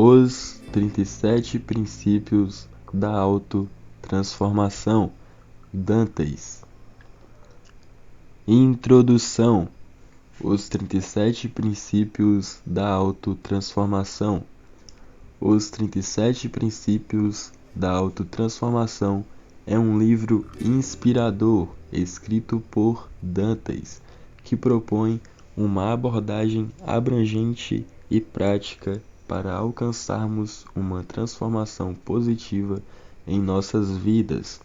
Os 37 princípios da autotransformação. Dantes. Introdução. Os 37 princípios da autotransformação. Os 37 princípios da autotransformação é um livro inspirador escrito por Dantes, que propõe uma abordagem abrangente e prática para alcançarmos uma transformação positiva em nossas vidas.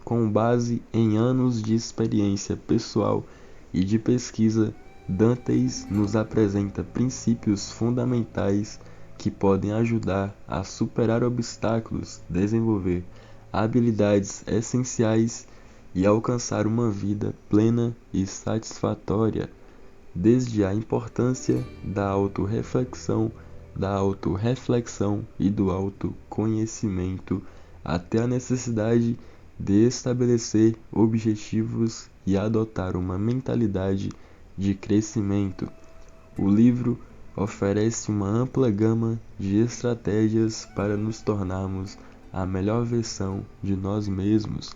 Com base em anos de experiência pessoal e de pesquisa, Dantes nos apresenta princípios fundamentais que podem ajudar a superar obstáculos, desenvolver habilidades essenciais e alcançar uma vida plena e satisfatória, desde a importância da autorreflexão e do autoconhecimento até a necessidade de estabelecer objetivos e adotar uma mentalidade de crescimento. O livro oferece uma ampla gama de estratégias para nos tornarmos a melhor versão de nós mesmos.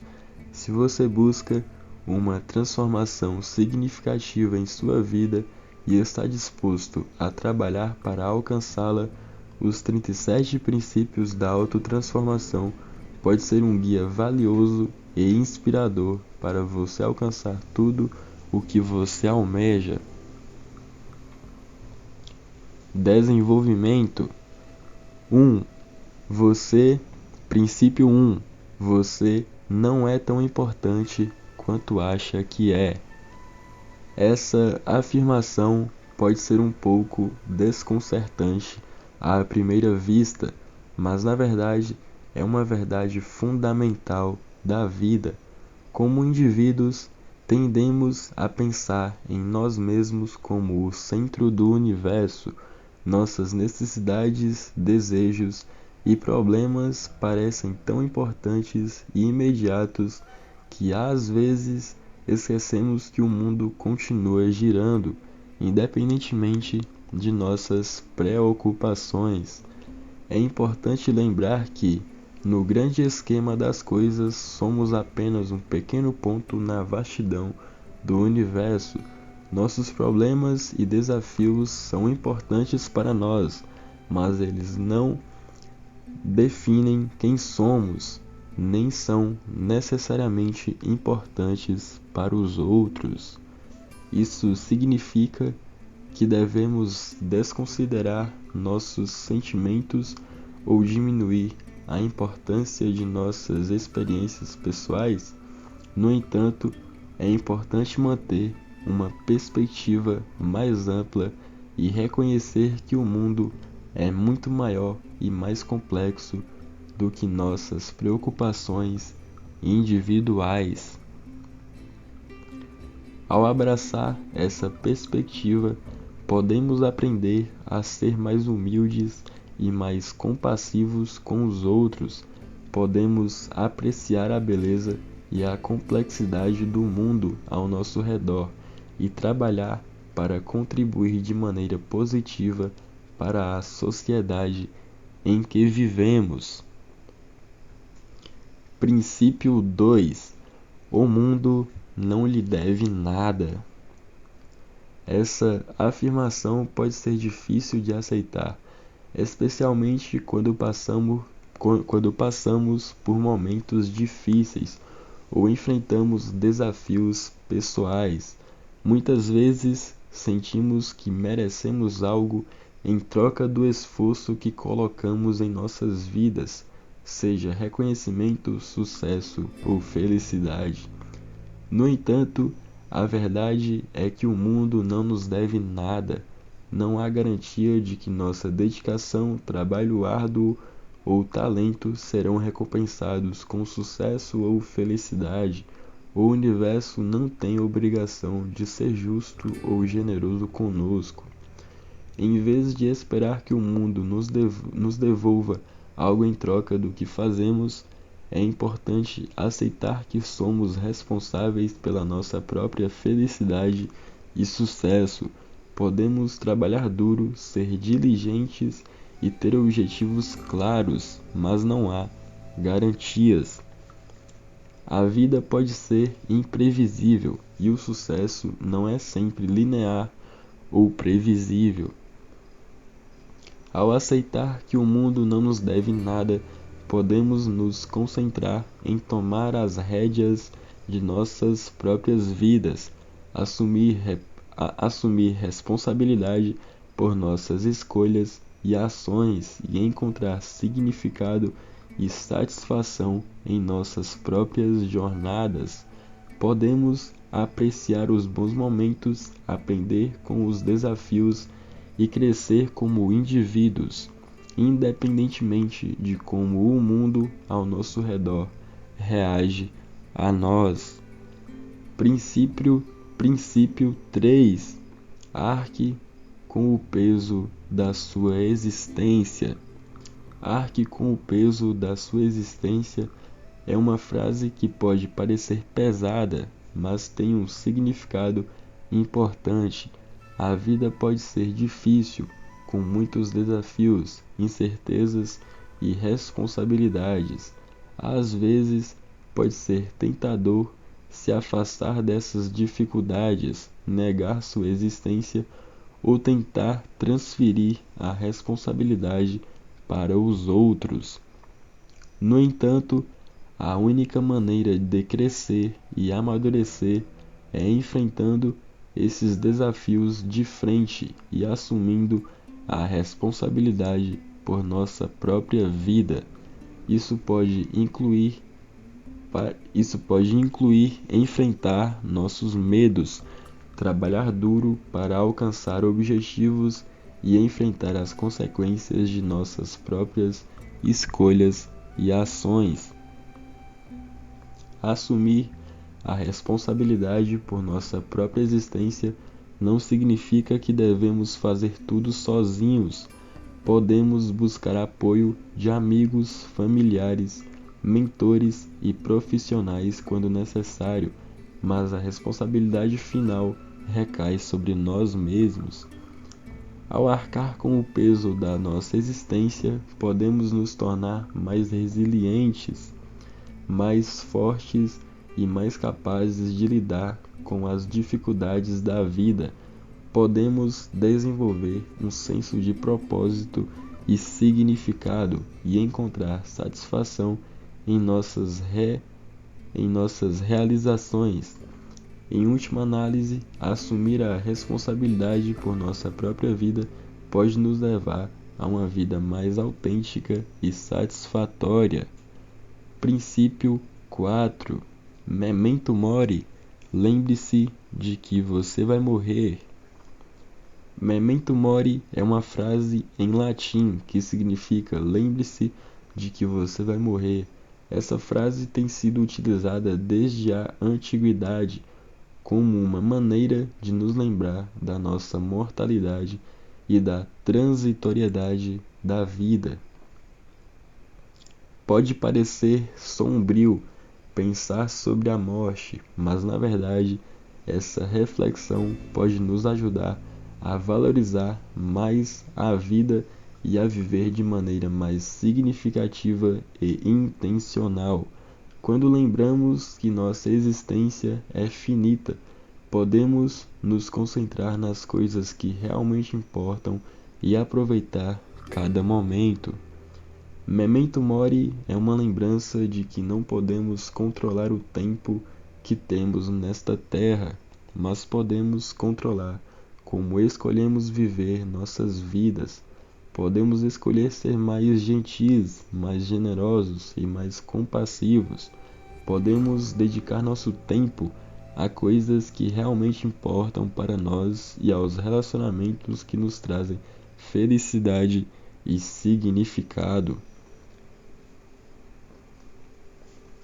Se você busca uma transformação significativa em sua vida e está disposto a trabalhar para alcançá-la, os 37 princípios da autotransformação pode ser um guia valioso e inspirador para você alcançar tudo o que você almeja. Desenvolvimento. Princípio 1. Você não é tão importante quanto acha que é. Essa afirmação pode ser um pouco desconcertante à primeira vista, mas na verdade é uma verdade fundamental da vida. Como indivíduos, tendemos a pensar em nós mesmos como o centro do universo. Nossas necessidades, desejos e problemas parecem tão importantes e imediatos que às vezes esquecemos que o mundo continua girando, independentemente de nossas preocupações. É importante lembrar que, no grande esquema das coisas, somos apenas um pequeno ponto na vastidão do universo. Nossos problemas e desafios são importantes para nós, mas eles não definem quem somos, nem são necessariamente importantes para os outros. Isso significa que devemos desconsiderar nossos sentimentos ou diminuir a importância de nossas experiências pessoais. No entanto, é importante manter uma perspectiva mais ampla e reconhecer que o mundo é muito maior e mais complexo do que nossas preocupações individuais. Ao abraçar essa perspectiva, podemos aprender a ser mais humildes e mais compassivos com os outros. Podemos apreciar a beleza e a complexidade do mundo ao nosso redor e trabalhar para contribuir de maneira positiva para a sociedade em que vivemos. Princípio 2. O mundo não lhe deve nada. Essa afirmação pode ser difícil de aceitar, especialmente quando passamos por momentos difíceis ou enfrentamos desafios pessoais. Muitas vezes sentimos que merecemos algo em troca do esforço que colocamos em nossas vidas, seja reconhecimento, sucesso ou felicidade. No entanto, a verdade é que o mundo não nos deve nada. Não há garantia de que nossa dedicação, trabalho árduo ou talento serão recompensados com sucesso ou felicidade. O universo não tem obrigação de ser justo ou generoso conosco. Em vez de esperar que o mundo nos devolva algo em troca do que fazemos, é importante aceitar que somos responsáveis pela nossa própria felicidade e sucesso. Podemos trabalhar duro, ser diligentes e ter objetivos claros, mas não há garantias. A vida pode ser imprevisível e o sucesso não é sempre linear ou previsível. Ao aceitar que o mundo não nos deve nada, podemos nos concentrar em tomar as rédeas de nossas próprias vidas, assumir responsabilidade por nossas escolhas e ações e encontrar significado e satisfação em nossas próprias jornadas. Podemos apreciar os bons momentos, aprender com os desafios e crescer como indivíduos, independentemente de como o mundo ao nosso redor reage a nós. Princípio 3. Arque com o peso da sua existência. Arque com o peso da sua existência é uma frase que pode parecer pesada, mas tem um significado importante. A vida pode ser difícil, com muitos desafios, incertezas e responsabilidades. Às vezes, pode ser tentador se afastar dessas dificuldades, negar sua existência ou tentar transferir a responsabilidade para os outros. No entanto, a única maneira de crescer e amadurecer é enfrentando esses desafios de frente e assumindo a responsabilidade por nossa própria vida. Isso pode incluir enfrentar nossos medos, trabalhar duro para alcançar objetivos e enfrentar as consequências de nossas próprias escolhas e ações. Assumir a responsabilidade por nossa própria existência não significa que devemos fazer tudo sozinhos. Podemos buscar apoio de amigos, familiares, mentores e profissionais quando necessário, mas a responsabilidade final recai sobre nós mesmos. Ao arcar com o peso da nossa existência, podemos nos tornar mais resilientes, mais fortes e mais capazes de lidar com as dificuldades da vida. Podemos desenvolver um senso de propósito e significado e encontrar satisfação em nossas realizações. Em última análise, assumir a responsabilidade por nossa própria vida pode nos levar a uma vida mais autêntica e satisfatória. Princípio 4. Memento mori. Lembre-se de que você vai morrer. Memento mori é uma frase em latim que significa lembre-se de que você vai morrer. Essa frase tem sido utilizada desde a antiguidade como uma maneira de nos lembrar da nossa mortalidade e da transitoriedade da vida. Pode parecer sombrio pensar sobre a morte, mas na verdade essa reflexão pode nos ajudar a valorizar mais a vida e a viver de maneira mais significativa e intencional. Quando lembramos que nossa existência é finita, podemos nos concentrar nas coisas que realmente importam e aproveitar cada momento. Memento mori é uma lembrança de que não podemos controlar o tempo que temos nesta terra, mas podemos controlar como escolhemos viver nossas vidas. Podemos escolher ser mais gentis, mais generosos e mais compassivos. Podemos dedicar nosso tempo a coisas que realmente importam para nós e aos relacionamentos que nos trazem felicidade e significado.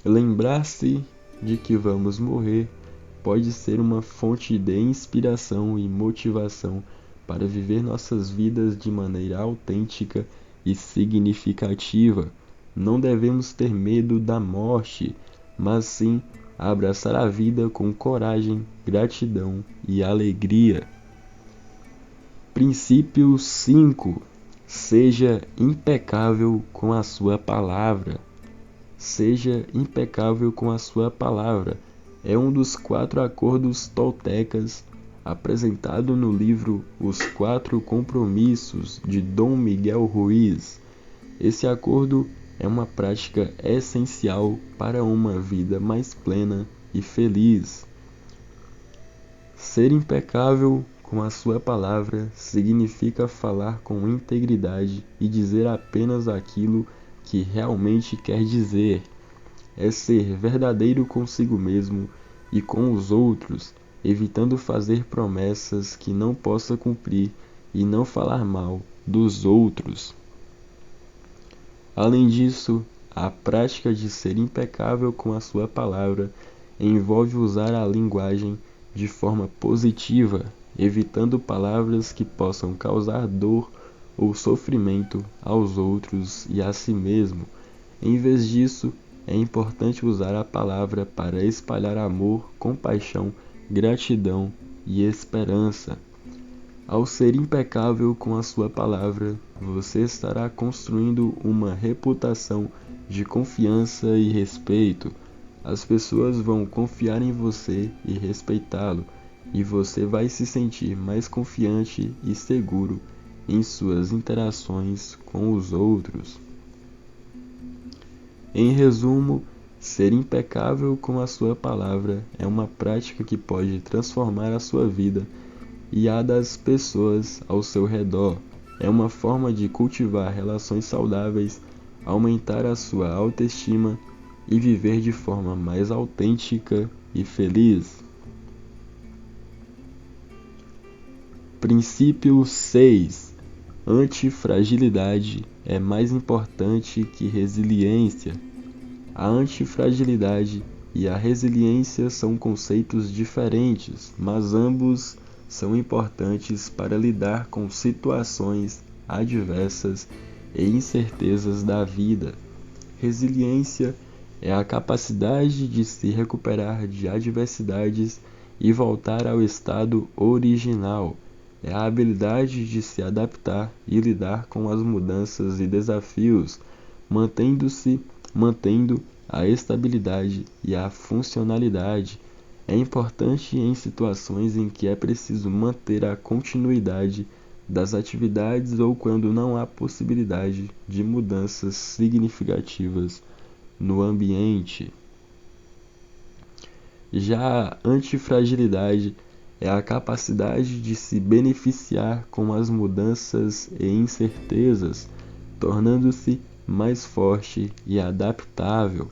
Lembrar-se de que vamos morrer pode ser uma fonte de inspiração e motivação para viver nossas vidas de maneira autêntica e significativa. Não devemos ter medo da morte, mas sim abraçar a vida com coragem, gratidão e alegria. Princípio 5. Seja impecável com a sua palavra. Seja impecável com a sua palavra. É um dos 4 acordos toltecas apresentado no livro Os 4 Compromissos de Dom Miguel Ruiz. Esse acordo é uma prática essencial para uma vida mais plena e feliz. Ser impecável com a sua palavra significa falar com integridade e dizer apenas aquilo que realmente quer dizer. É ser verdadeiro consigo mesmo e com os outros, evitando fazer promessas que não possa cumprir e não falar mal dos outros. Além disso, a prática de ser impecável com a sua palavra envolve usar a linguagem de forma positiva, evitando palavras que possam causar dor ou sofrimento aos outros e a si mesmo. Em vez disso, é importante usar a palavra para espalhar amor, compaixão, gratidão e esperança. Ao ser impecável com a sua palavra, você estará construindo uma reputação de confiança e respeito. As pessoas vão confiar em você e respeitá-lo, e você vai se sentir mais confiante e seguro em suas interações com os outros. Em resumo, ser impecável com a sua palavra é uma prática que pode transformar a sua vida e a das pessoas ao seu redor. É uma forma de cultivar relações saudáveis, aumentar a sua autoestima e viver de forma mais autêntica e feliz. Princípio 6. Antifragilidade é mais importante que resiliência. A antifragilidade e a resiliência são conceitos diferentes, mas ambos são importantes para lidar com situações adversas e incertezas da vida. Resiliência é a capacidade de se recuperar de adversidades e voltar ao estado original. É a habilidade de se adaptar e lidar com as mudanças e desafios, mantendo a estabilidade e a funcionalidade. É importante em situações em que é preciso manter a continuidade das atividades ou quando não há possibilidade de mudanças significativas no ambiente. Já a antifragilidade é a capacidade de se beneficiar com as mudanças e incertezas, tornando-se mais forte e adaptável.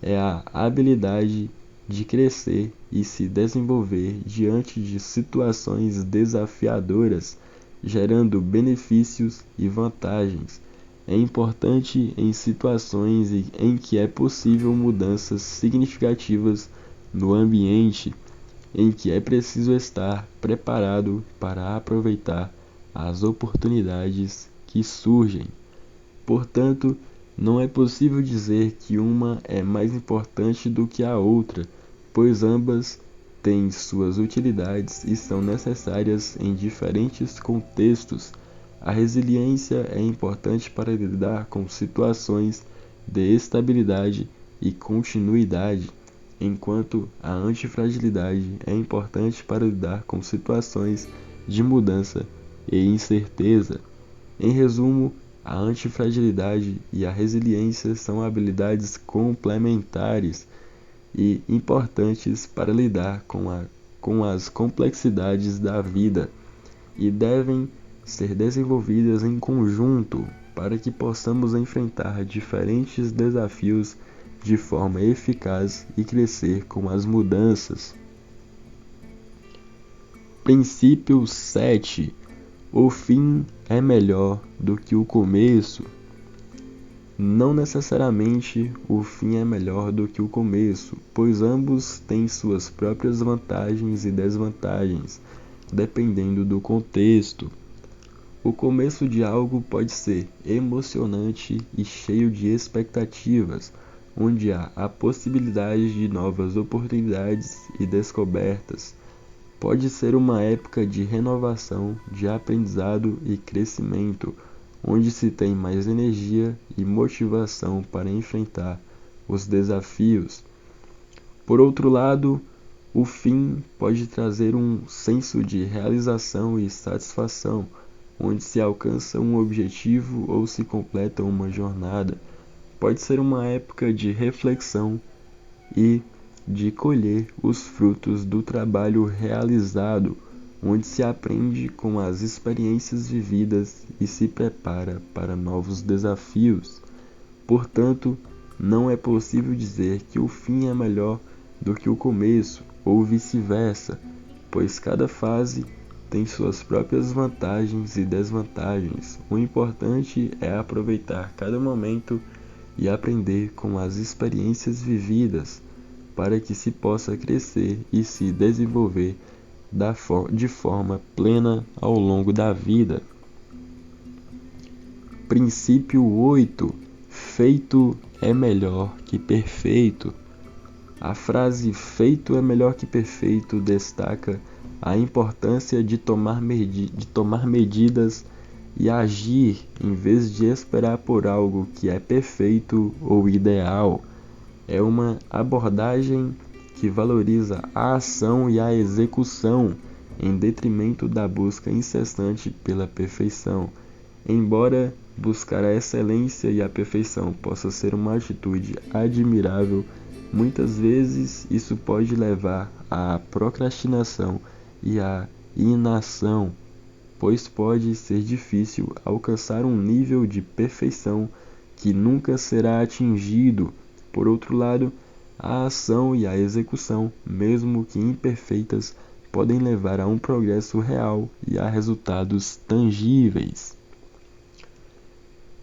É a habilidade de crescer e se desenvolver diante de situações desafiadoras, gerando benefícios e vantagens. É importante em situações em que é possível mudanças significativas no ambiente, em que é preciso estar preparado para aproveitar as oportunidades que surgem. Portanto, não é possível dizer que uma é mais importante do que a outra, pois ambas têm suas utilidades e são necessárias em diferentes contextos. A resiliência é importante para lidar com situações de estabilidade e continuidade, enquanto a antifragilidade é importante para lidar com situações de mudança e incerteza. Em resumo, a antifragilidade e a resiliência são habilidades complementares e importantes para lidar com as complexidades da vida e devem ser desenvolvidas em conjunto para que possamos enfrentar diferentes desafios de forma eficaz e crescer com as mudanças. Princípio 7. O fim é melhor do que o começo. Não necessariamente o fim é melhor do que o começo, pois ambos têm suas próprias vantagens e desvantagens, dependendo do contexto. O começo de algo pode ser emocionante e cheio de expectativas, onde há a possibilidade de novas oportunidades e descobertas. Pode ser uma época de renovação, de aprendizado e crescimento, onde se tem mais energia e motivação para enfrentar os desafios. Por outro lado, o fim pode trazer um senso de realização e satisfação, onde se alcança um objetivo ou se completa uma jornada. Pode ser uma época de reflexão e de colher os frutos do trabalho realizado, onde se aprende com as experiências vividas e se prepara para novos desafios. Portanto, não é possível dizer que o fim é melhor do que o começo, ou vice-versa, pois cada fase tem suas próprias vantagens e desvantagens. O importante é aproveitar cada momento e aprender com as experiências vividas, para que se possa crescer e se desenvolver de forma plena ao longo da vida. Princípio 8. Feito é melhor que perfeito. A frase feito é melhor que perfeito destaca a importância de tomar medidas e agir em vez de esperar por algo que é perfeito ou ideal. É uma abordagem que valoriza a ação e a execução em detrimento da busca incessante pela perfeição. Embora buscar a excelência e a perfeição possa ser uma atitude admirável, muitas vezes isso pode levar à procrastinação e à inação, pois pode ser difícil alcançar um nível de perfeição que nunca será atingido. Por outro lado, a ação e a execução, mesmo que imperfeitas, podem levar a um progresso real e a resultados tangíveis.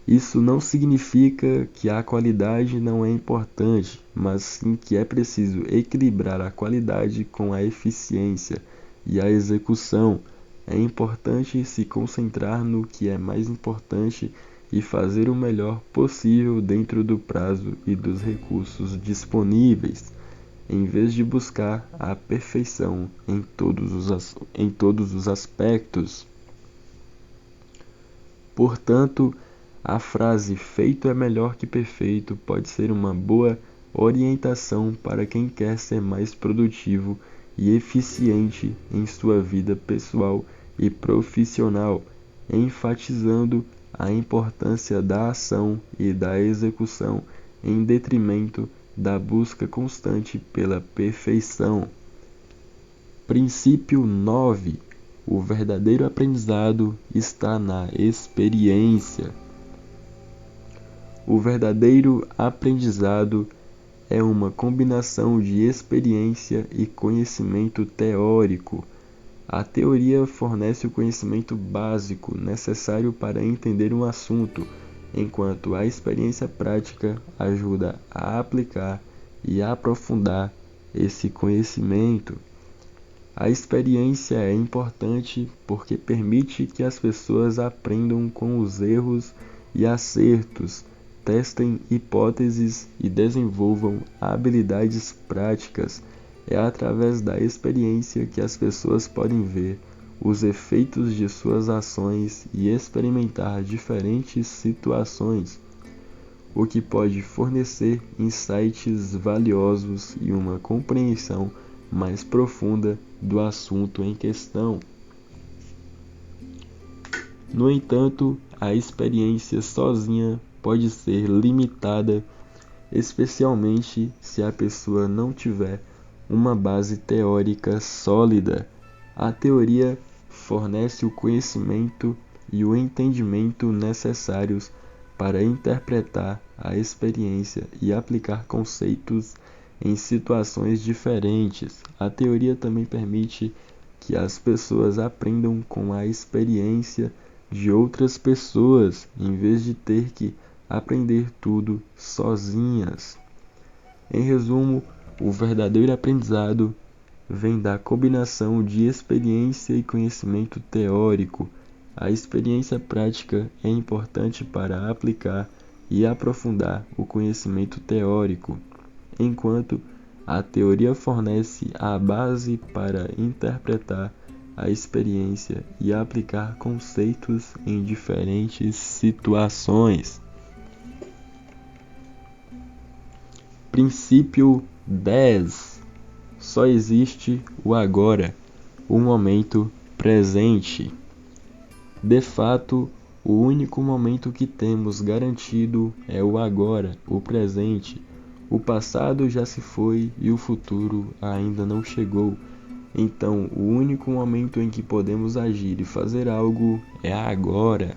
Isso não significa que a qualidade não é importante, mas sim que é preciso equilibrar a qualidade com a eficiência e a execução. É importante se concentrar no que é mais importante e fazer o melhor possível dentro do prazo e dos recursos disponíveis, em vez de buscar a perfeição em todos os aspectos. Portanto, a frase feito é melhor que perfeito pode ser uma boa orientação para quem quer ser mais produtivo e eficiente em sua vida pessoal e profissional, enfatizando a importância da ação e da execução em detrimento da busca constante pela perfeição. Princípio 9. O verdadeiro aprendizado está na experiência. O verdadeiro aprendizado é uma combinação de experiência e conhecimento teórico. A teoria fornece o conhecimento básico necessário para entender um assunto, enquanto a experiência prática ajuda a aplicar e a aprofundar esse conhecimento. A experiência é importante porque permite que as pessoas aprendam com os erros e acertos, testem hipóteses e desenvolvam habilidades práticas. É através da experiência que as pessoas podem ver os efeitos de suas ações e experimentar diferentes situações, o que pode fornecer insights valiosos e uma compreensão mais profunda do assunto em questão. No entanto, a experiência sozinha pode ser limitada, especialmente se a pessoa não tiver uma base teórica sólida. A teoria fornece o conhecimento e o entendimento necessários para interpretar a experiência e aplicar conceitos em situações diferentes. A teoria também permite que as pessoas aprendam com a experiência de outras pessoas, em vez de ter que aprender tudo sozinhas. Em resumo, o verdadeiro aprendizado vem da combinação de experiência e conhecimento teórico. A experiência prática é importante para aplicar e aprofundar o conhecimento teórico, enquanto a teoria fornece a base para interpretar a experiência e aplicar conceitos em diferentes situações. Princípio 10. Só existe o agora, o momento presente. De fato, o único momento que temos garantido é o agora, o presente. O passado já se foi e o futuro ainda não chegou. Então, o único momento em que podemos agir e fazer algo é agora.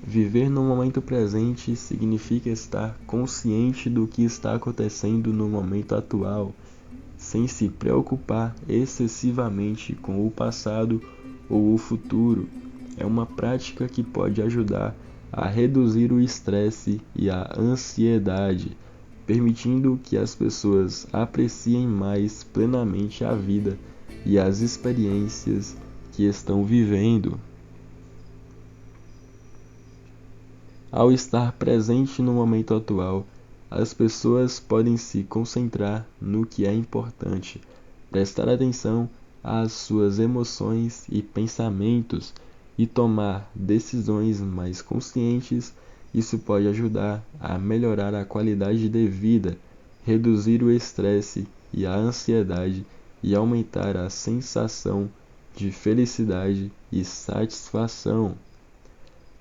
Viver no momento presente significa estar consciente do que está acontecendo no momento atual, sem se preocupar excessivamente com o passado ou o futuro. É uma prática que pode ajudar a reduzir o estresse e a ansiedade, permitindo que as pessoas apreciem mais plenamente a vida e as experiências que estão vivendo. Ao estar presente no momento atual, as pessoas podem se concentrar no que é importante, prestar atenção às suas emoções e pensamentos e tomar decisões mais conscientes. Isso pode ajudar a melhorar a qualidade de vida, reduzir o estresse e a ansiedade e aumentar a sensação de felicidade e satisfação.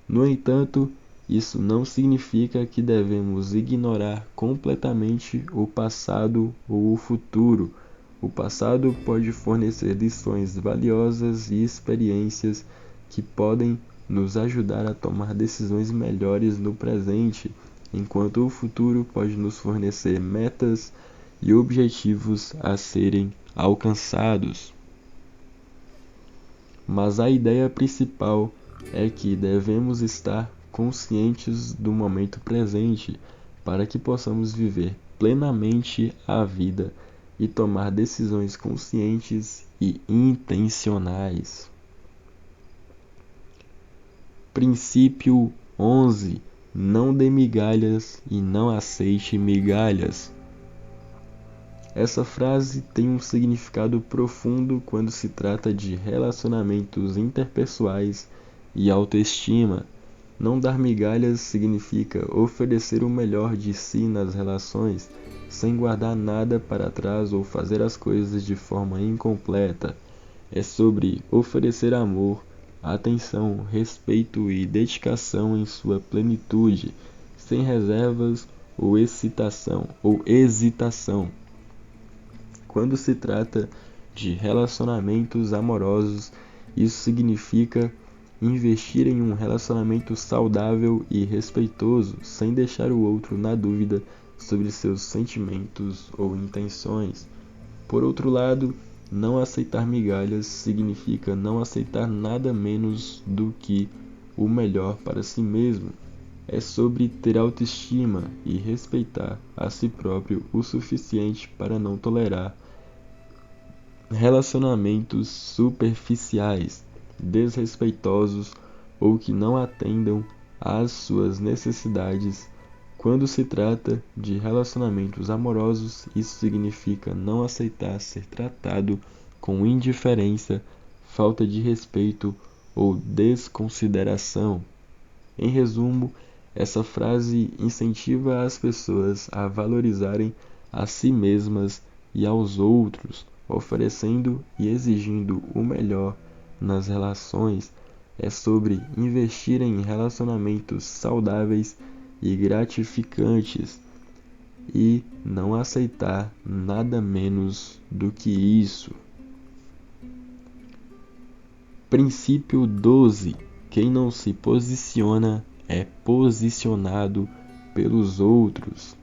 No entanto, isso não significa que devemos ignorar completamente o passado ou o futuro. O passado pode fornecer lições valiosas e experiências que podem nos ajudar a tomar decisões melhores no presente, enquanto o futuro pode nos fornecer metas e objetivos a serem alcançados. Mas a ideia principal é que devemos estar conscientes do momento presente para que possamos viver plenamente a vida e tomar decisões conscientes e intencionais. Princípio 11. Não dê migalhas e não aceite migalhas. Essa frase tem um significado profundo quando se trata de relacionamentos interpessoais e autoestima. Não dar migalhas significa oferecer o melhor de si nas relações, sem guardar nada para trás ou fazer as coisas de forma incompleta. É sobre oferecer amor, atenção, respeito e dedicação em sua plenitude, sem reservas ou hesitação. Quando se trata de relacionamentos amorosos, isso significa investir em um relacionamento saudável e respeitoso, sem deixar o outro na dúvida sobre seus sentimentos ou intenções. Por outro lado, não aceitar migalhas significa não aceitar nada menos do que o melhor para si mesmo. É sobre ter autoestima e respeitar a si próprio o suficiente para não tolerar relacionamentos superficiais, desrespeitosos ou que não atendam às suas necessidades. Quando se trata de relacionamentos amorosos, isso significa não aceitar ser tratado com indiferença, falta de respeito ou desconsideração. Em resumo, essa frase incentiva as pessoas a valorizarem a si mesmas e aos outros, oferecendo e exigindo o melhor nas relações. É sobre investir em relacionamentos saudáveis e gratificantes e não aceitar nada menos do que isso. Princípio 12. Quem não se posiciona é posicionado pelos outros.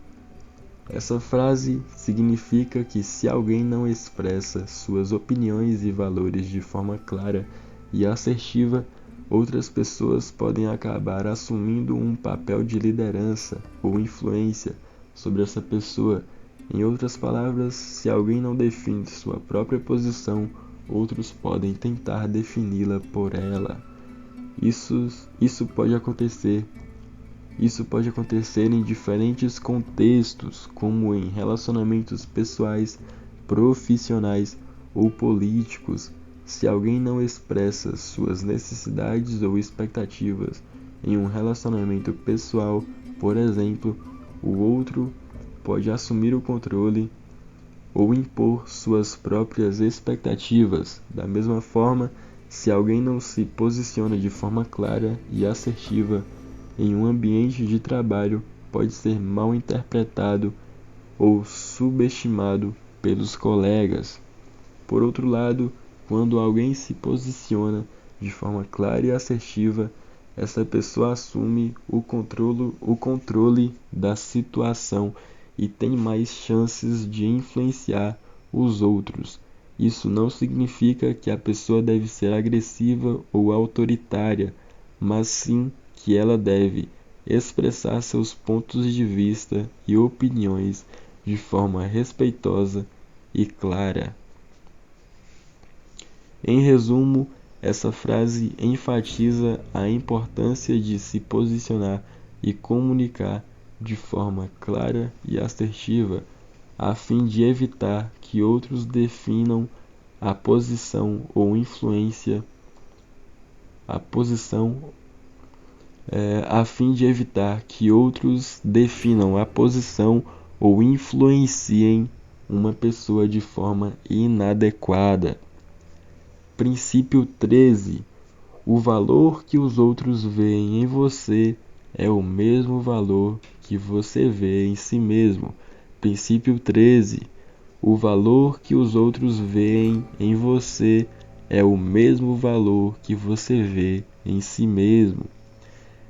Essa frase significa que se alguém não expressa suas opiniões e valores de forma clara e assertiva, outras pessoas podem acabar assumindo um papel de liderança ou influência sobre essa pessoa. Em outras palavras, se alguém não define sua própria posição, outros podem tentar defini-la por ela. Isso pode acontecer em diferentes contextos, como em relacionamentos pessoais, profissionais ou políticos. Se alguém não expressa suas necessidades ou expectativas em um relacionamento pessoal, por exemplo, o outro pode assumir o controle ou impor suas próprias expectativas. Da mesma forma, se alguém não se posiciona de forma clara e assertiva em um ambiente de trabalho, pode ser mal interpretado ou subestimado pelos colegas. Por outro lado, quando alguém se posiciona de forma clara e assertiva, essa pessoa assume o controle da situação e tem mais chances de influenciar os outros. Isso não significa que a pessoa deve ser agressiva ou autoritária, mas sim que ela deve expressar seus pontos de vista e opiniões de forma respeitosa e clara. Em resumo, essa frase enfatiza a importância de se posicionar e comunicar de forma clara e assertiva, a fim de evitar que outros definam a posição ou influência a posição a fim de evitar que outros definam a posição ou influenciem uma pessoa de forma inadequada. Princípio 13. O valor que os outros veem em você é o mesmo valor que você vê em si mesmo. Princípio 13. O valor que os outros veem em você é o mesmo valor que você vê em si mesmo.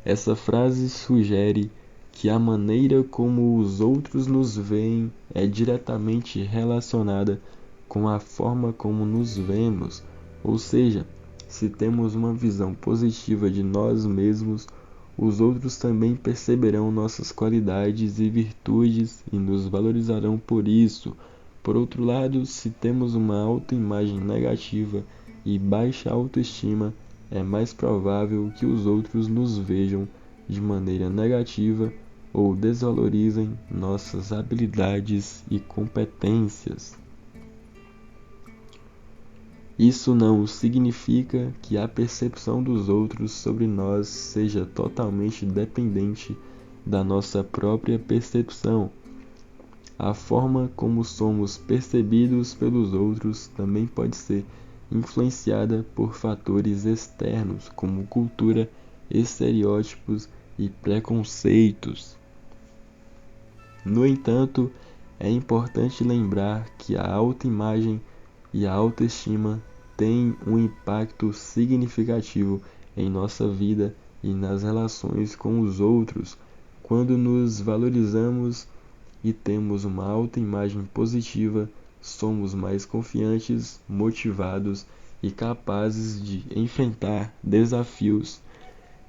Essa frase sugere que a maneira como os outros nos veem é diretamente relacionada com a forma como nos vemos. Ou seja, se temos uma visão positiva de nós mesmos, os outros também perceberão nossas qualidades e virtudes e nos valorizarão por isso. Por outro lado, se temos uma autoimagem negativa e baixa autoestima, é mais provável que os outros nos vejam de maneira negativa ou desvalorizem nossas habilidades e competências. Isso não significa que a percepção dos outros sobre nós seja totalmente dependente da nossa própria percepção. A forma como somos percebidos pelos outros também pode ser influenciada por fatores externos, como cultura, estereótipos e preconceitos. No entanto, é importante lembrar que a autoimagem e a autoestima têm um impacto significativo em nossa vida e nas relações com os outros. Quando nos valorizamos e temos uma autoimagem positiva, somos mais confiantes, motivados e capazes de enfrentar desafios.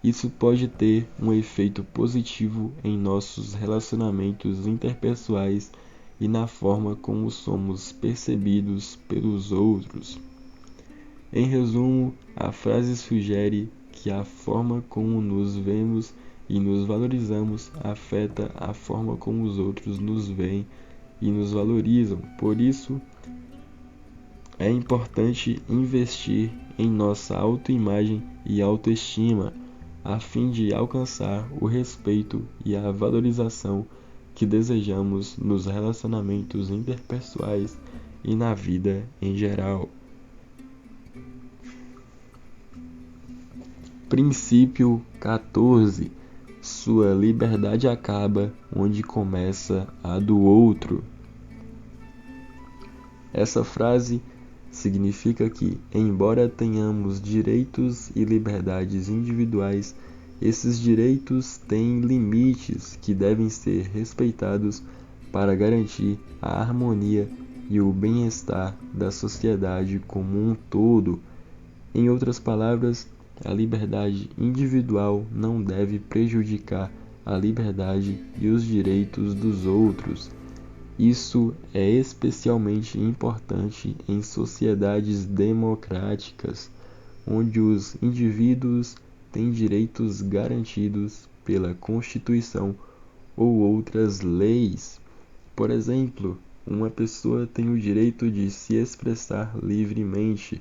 Isso pode ter um efeito positivo em nossos relacionamentos interpessoais e na forma como somos percebidos pelos outros. Em resumo, a frase sugere que a forma como nos vemos e nos valorizamos afeta a forma como os outros nos veem e nos valorizam. Por isso, é importante investir em nossa autoimagem e autoestima, a fim de alcançar o respeito e a valorização que desejamos nos relacionamentos interpessoais e na vida em geral. Princípio 14. Sua liberdade acaba onde começa a do outro. Essa frase significa que, embora tenhamos direitos e liberdades individuais, esses direitos têm limites que devem ser respeitados para garantir a harmonia e o bem-estar da sociedade como um todo. Em outras palavras, a liberdade individual não deve prejudicar a liberdade e os direitos dos outros. Isso é especialmente importante em sociedades democráticas, onde os indivíduos têm direitos garantidos pela Constituição ou outras leis. Por exemplo, uma pessoa tem o direito de se expressar livremente,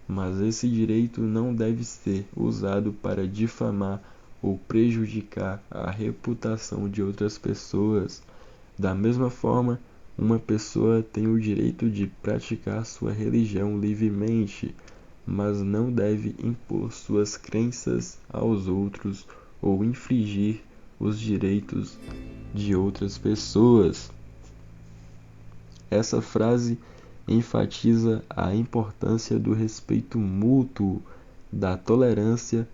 mas esse direito não deve ser usado para difamar ou prejudicar a reputação de outras pessoas. Da mesma forma, uma pessoa tem o direito de praticar sua religião livremente, mas não deve impor suas crenças aos outros ou infringir os direitos de outras pessoas. Essa frase enfatiza a importância do respeito mútuo, da tolerância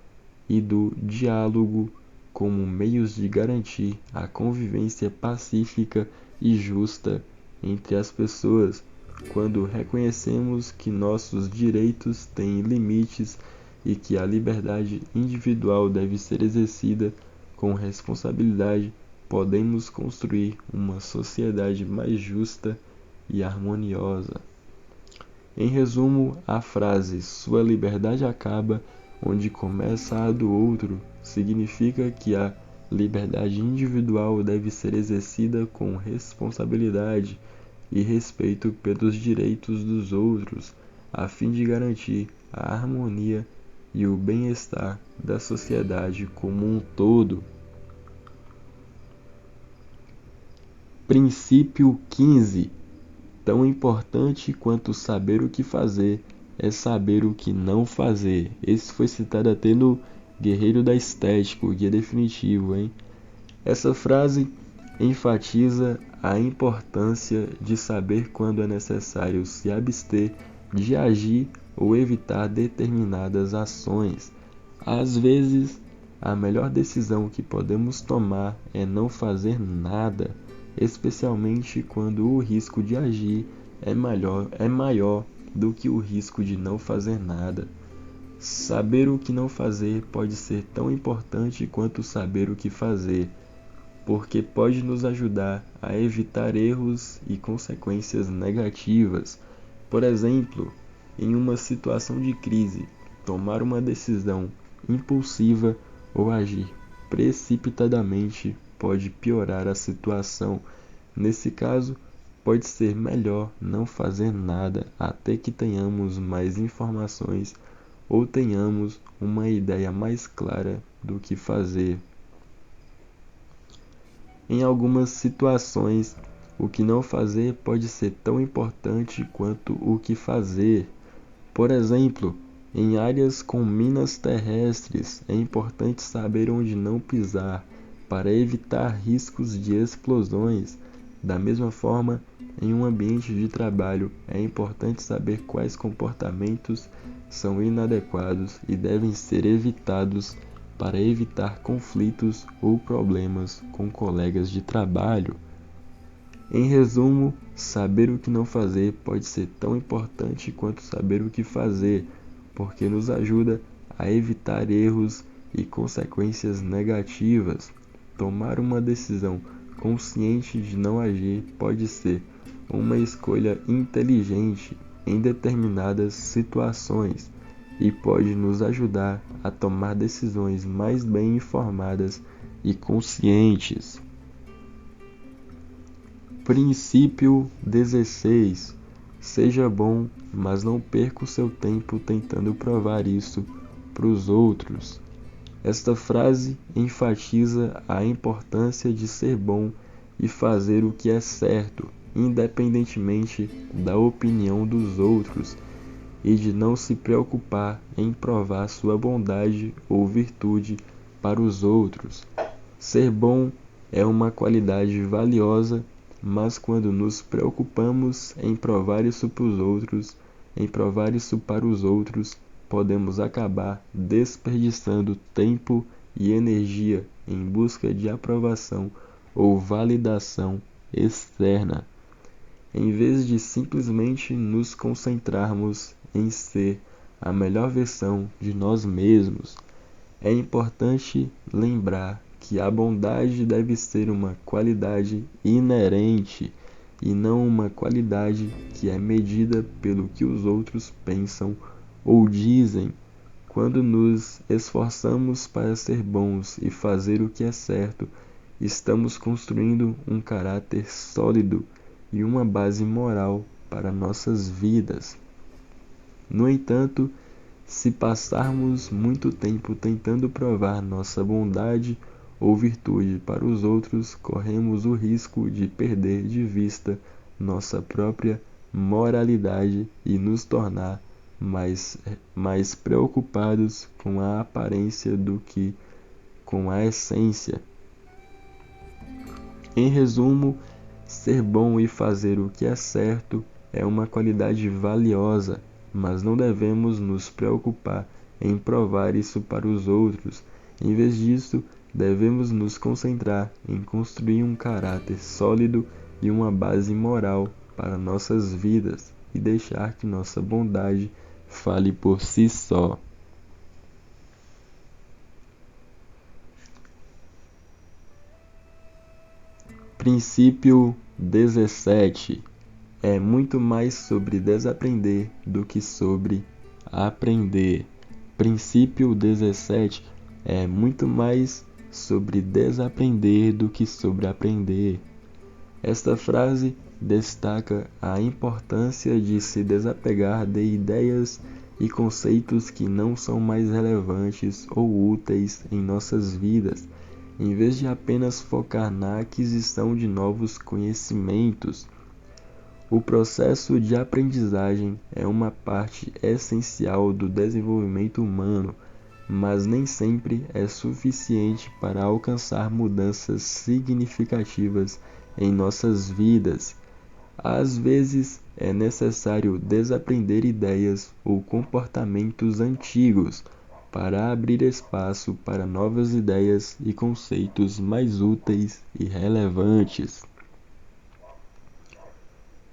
e do diálogo como meios de garantir a convivência pacífica e justa entre as pessoas. Quando reconhecemos que nossos direitos têm limites e que a liberdade individual deve ser exercida com responsabilidade, podemos construir uma sociedade mais justa e harmoniosa. Em resumo, a frase "sua liberdade acaba onde começa a do outro" significa que a liberdade individual deve ser exercida com responsabilidade e respeito pelos direitos dos outros, a fim de garantir a harmonia e o bem-estar da sociedade como um todo. Princípio 15. Tão importante quanto saber o que fazer é saber o que não fazer. Esse foi citado até no Guerreiro da Estética, o guia definitivo, hein? Essa frase enfatiza a importância de saber quando é necessário se abster de agir ou evitar determinadas ações. Às vezes, a melhor decisão que podemos tomar é não fazer nada, especialmente quando o risco de agir é maior do que o risco de não fazer nada. Saber o que não fazer pode ser tão importante quanto saber o que fazer, porque pode nos ajudar a evitar erros e consequências negativas. Por exemplo, em uma situação de crise, tomar uma decisão impulsiva ou agir precipitadamente pode piorar a situação. Nesse caso, pode ser melhor não fazer nada até que tenhamos mais informações ou tenhamos uma ideia mais clara do que fazer. Em algumas situações, o que não fazer pode ser tão importante quanto o que fazer. Por exemplo, em áreas com minas terrestres, é importante saber onde não pisar para evitar riscos de explosões. Da mesma forma, em um ambiente de trabalho, é importante saber quais comportamentos são inadequados e devem ser evitados para evitar conflitos ou problemas com colegas de trabalho. Em resumo, saber o que não fazer pode ser tão importante quanto saber o que fazer, porque nos ajuda a evitar erros e consequências negativas. Tomar uma decisão consciente de não agir pode ser uma escolha inteligente em determinadas situações e pode nos ajudar a tomar decisões mais bem informadas e conscientes. Princípio 16. Seja bom, mas não perca o seu tempo tentando provar isso para os outros. Esta frase enfatiza a importância de ser bom e fazer o que é certo, independentemente da opinião dos outros, e de não se preocupar em provar sua bondade ou virtude para os outros. Ser bom é uma qualidade valiosa, mas quando nos preocupamos em provar isso para os outros, podemos acabar desperdiçando tempo e energia em busca de aprovação ou validação externa, em vez de simplesmente nos concentrarmos em ser a melhor versão de nós mesmos. É importante lembrar que a bondade deve ser uma qualidade inerente e não uma qualidade que é medida pelo que os outros pensam ou dizem. Quando nos esforçamos para ser bons e fazer o que é certo, estamos construindo um caráter sólido e uma base moral para nossas vidas. No entanto, Se passarmos muito tempo tentando provar nossa bondade ou virtude para os outros, corremos o risco de perder de vista nossa própria moralidade e nos tornar mais preocupados com a aparência do que com a essência. Em resumo, ser bom e fazer o que é certo é uma qualidade valiosa, mas não devemos nos preocupar em provar isso para os outros. Em vez disso, devemos nos concentrar em construir um caráter sólido e uma base moral para nossas vidas e deixar que nossa bondade fale por si só. Princípio 17. É muito mais sobre desaprender do que sobre aprender. Princípio 17 é muito mais sobre desaprender do que sobre aprender. Esta frase destaca a importância de se desapegar de ideias e conceitos que não são mais relevantes ou úteis em nossas vidas, em vez de apenas focar na aquisição de novos conhecimentos. O processo de aprendizagem é uma parte essencial do desenvolvimento humano, mas nem sempre é suficiente para alcançar mudanças significativas em nossas vidas. Às vezes, é necessário desaprender ideias ou comportamentos antigos para abrir espaço para novas ideias e conceitos mais úteis e relevantes.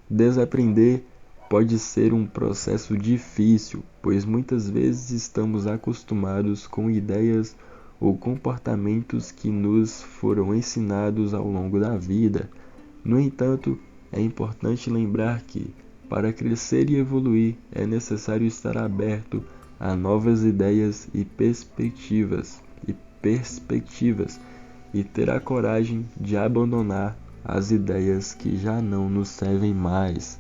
Desaprender pode ser um processo difícil, pois muitas vezes estamos acostumados com ideias ou comportamentos que nos foram ensinados ao longo da vida. No entanto, é importante lembrar que, para crescer e evoluir, é necessário estar aberto a novas ideias e perspectivas e ter a coragem de abandonar as ideias que já não nos servem mais.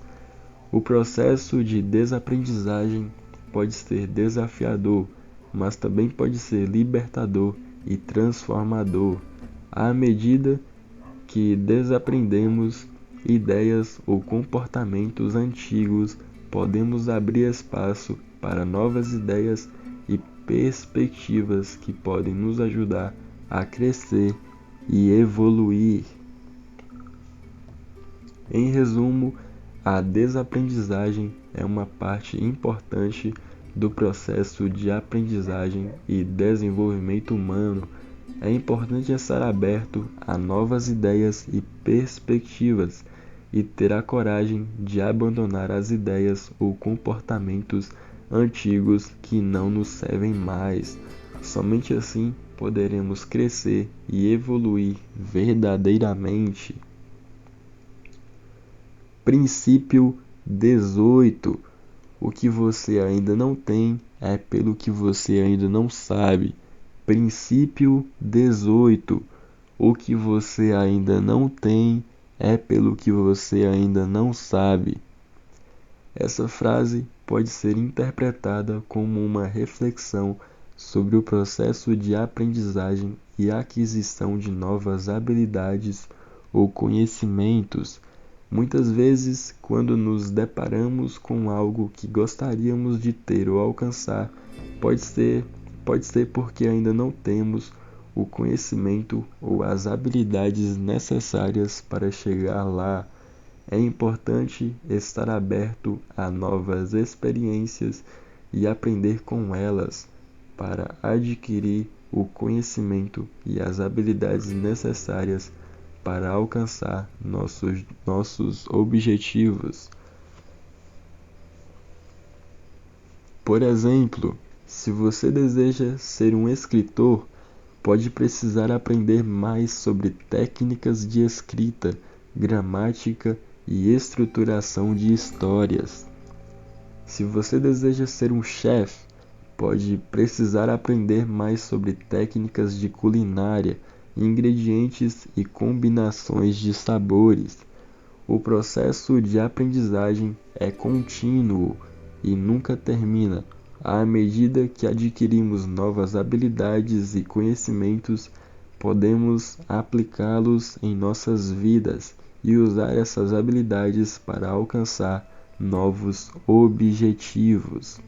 O processo de desaprendizagem pode ser desafiador, mas também pode ser libertador e transformador. À medida que desaprendemos ideias ou comportamentos antigos, podemos abrir espaço para novas ideias e perspectivas que podem nos ajudar a crescer e evoluir. Em resumo, a desaprendizagem é uma parte importante do processo de aprendizagem e desenvolvimento humano. É importante estar aberto a novas ideias e perspectivas e ter a coragem de abandonar as ideias ou comportamentos antigos que não nos servem mais. Somente assim poderemos crescer e evoluir verdadeiramente. Princípio 18. O que você ainda não tem é pelo que você ainda não sabe. Princípio 18. O que você ainda não tem é pelo que você ainda não sabe. Essa frase pode ser interpretada como uma reflexão sobre o processo de aprendizagem e aquisição de novas habilidades ou conhecimentos. Muitas vezes, quando nos deparamos com algo que gostaríamos de ter ou alcançar, pode ser porque ainda não temos o conhecimento ou as habilidades necessárias para chegar lá. É importante estar aberto a novas experiências e aprender com elas para adquirir o conhecimento e as habilidades necessárias para alcançar nossos objetivos. Por exemplo, se você deseja ser um escritor, pode precisar aprender mais sobre técnicas de escrita, gramática e estruturação de histórias. Se você deseja ser um chefe, pode precisar aprender mais sobre técnicas de culinária, ingredientes e combinações de sabores. O processo de aprendizagem é contínuo e nunca termina. À medida que adquirimos novas habilidades e conhecimentos, podemos aplicá-los em nossas vidas e usar essas habilidades para alcançar novos objetivos.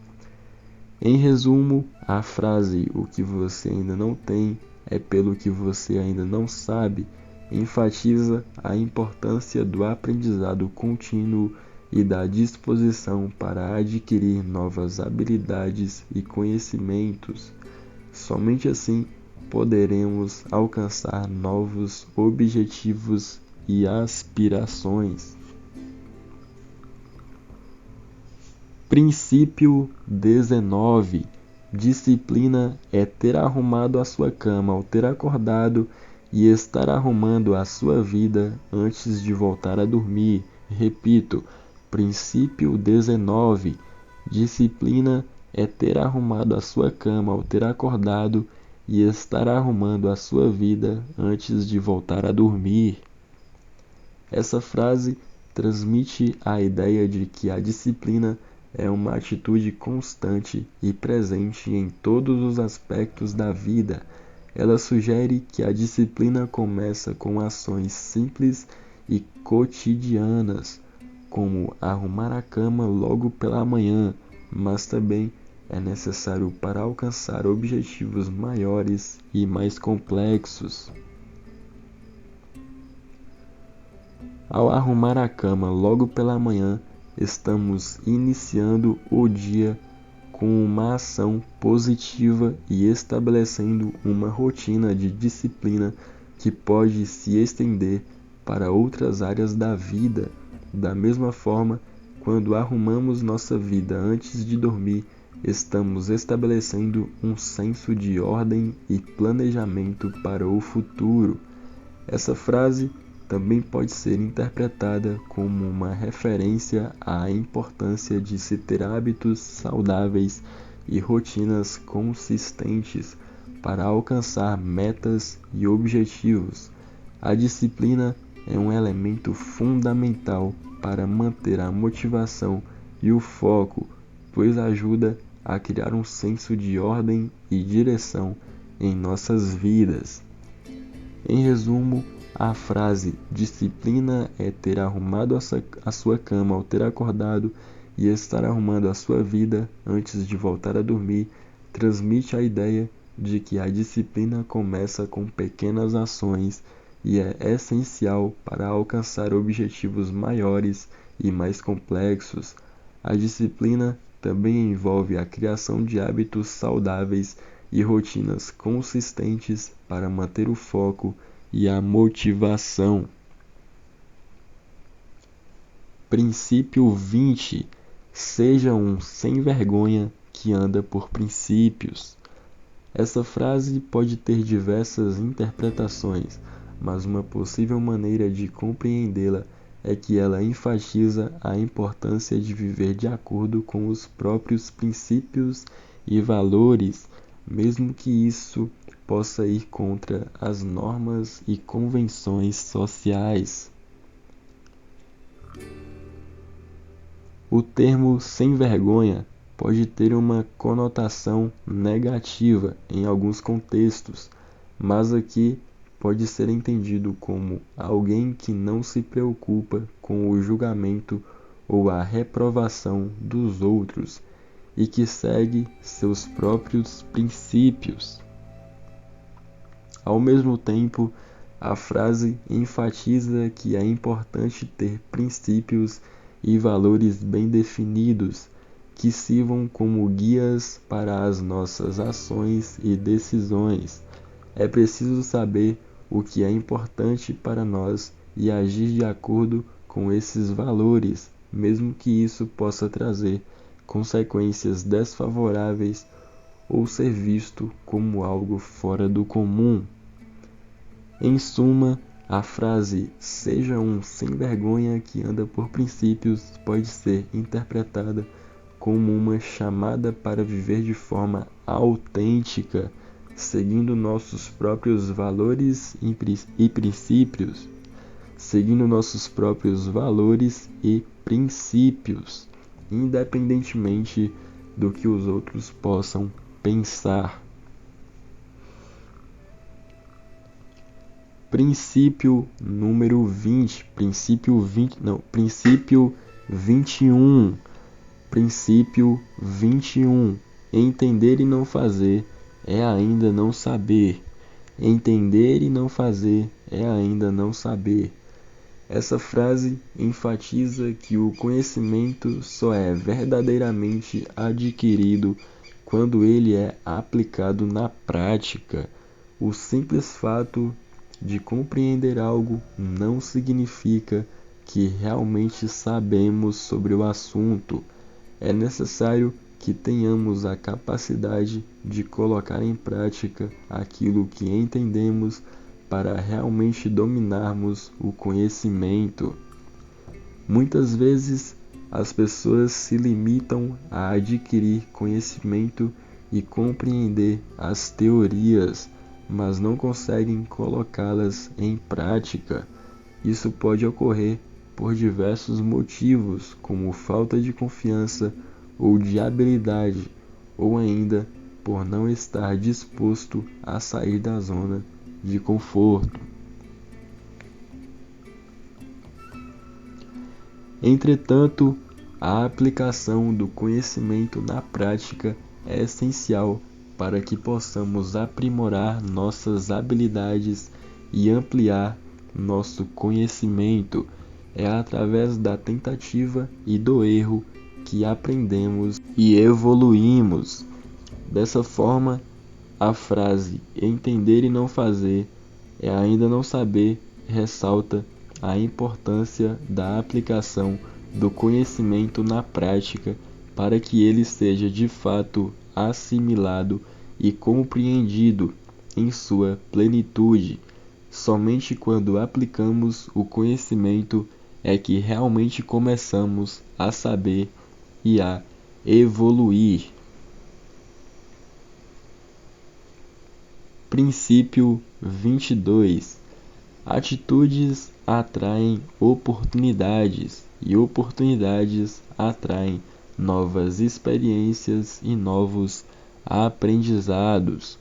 Em resumo, a frase "o que você ainda não tem é pelo que você ainda não sabe" enfatiza a importância do aprendizado contínuo e da disposição para adquirir novas habilidades e conhecimentos. Somente assim poderemos alcançar novos objetivos e aspirações. Princípio 19. Disciplina é ter arrumado a sua cama ao ter acordado e estar arrumando a sua vida antes de voltar a dormir. Repito, princípio 19. Disciplina é ter arrumado a sua cama ao ter acordado e estar arrumando a sua vida antes de voltar a dormir. Essa frase transmite a ideia de que a disciplina é uma atitude constante e presente em todos os aspectos da vida. Ela sugere que a disciplina começa com ações simples e cotidianas, como arrumar a cama logo pela manhã, mas também é necessário para alcançar objetivos maiores e mais complexos. Ao arrumar a cama logo pela manhã, estamos iniciando o dia com uma ação positiva e estabelecendo uma rotina de disciplina que pode se estender para outras áreas da vida. Da mesma forma, quando arrumamos nossa vida antes de dormir, estamos estabelecendo um senso de ordem e planejamento para o futuro. Essa frase também pode ser interpretada como uma referência à importância de se ter hábitos saudáveis e rotinas consistentes para alcançar metas e objetivos. A disciplina é um elemento fundamental para manter a motivação e o foco, pois ajuda a criar um senso de ordem e direção em nossas vidas. Em resumo, a frase "disciplina é ter arrumado a sua cama ao ter acordado e estar arrumando a sua vida antes de voltar a dormir" transmite a ideia de que a disciplina começa com pequenas ações e é essencial para alcançar objetivos maiores e mais complexos. A disciplina também envolve a criação de hábitos saudáveis e rotinas consistentes para manter o foco e a motivação. Princípio 20. Seja um sem-vergonha que anda por princípios. Essa frase pode ter diversas interpretações, mas uma possível maneira de compreendê-la é que ela enfatiza a importância de viver de acordo com os próprios princípios e valores, mesmo que isso possa ir contra as normas e convenções sociais. O termo sem vergonha pode ter uma conotação negativa em alguns contextos, mas aqui pode ser entendido como alguém que não se preocupa com o julgamento ou a reprovação dos outros e que segue seus próprios princípios. Ao mesmo tempo, a frase enfatiza que é importante ter princípios e valores bem definidos que sirvam como guias para as nossas ações e decisões. É preciso saber o que é importante para nós e agir de acordo com esses valores, mesmo que isso possa trazer consequências desfavoráveis ou ser visto como algo fora do comum. Em suma, a frase "seja um sem-vergonha que anda por princípios" pode ser interpretada como uma chamada para viver de forma autêntica, seguindo nossos próprios valores e princípios, independentemente do que os outros possam pensar. Princípio número 20, princípio 21. Princípio 21. Entender e não fazer é ainda não saber. Entender e não fazer é ainda não saber. Essa frase enfatiza que o conhecimento só é verdadeiramente adquirido quando ele é aplicado na prática. O simples fato de compreender algo não significa que realmente sabemos sobre o assunto. É necessário que tenhamos a capacidade de colocar em prática aquilo que entendemos para realmente dominarmos o conhecimento. Muitas vezes as pessoas se limitam a adquirir conhecimento e compreender as teorias, mas não conseguem colocá-las em prática. Isso pode ocorrer por diversos motivos, como falta de confiança ou de habilidade, ou ainda por não estar disposto a sair da zona de conforto. Entretanto, a aplicação do conhecimento na prática é essencial para que possamos aprimorar nossas habilidades e ampliar nosso conhecimento. É através da tentativa e do erro que aprendemos e evoluímos. Dessa forma, a frase entender e não fazer é ainda não saber ressalta a importância da aplicação do conhecimento na prática para que ele seja de fato assimilado e compreendido em sua plenitude. Somente quando aplicamos o conhecimento é que realmente começamos a saber e a evoluir. Princípio 22. Atitudes atraem oportunidades e oportunidades atraem novas experiências e novos aprendizados.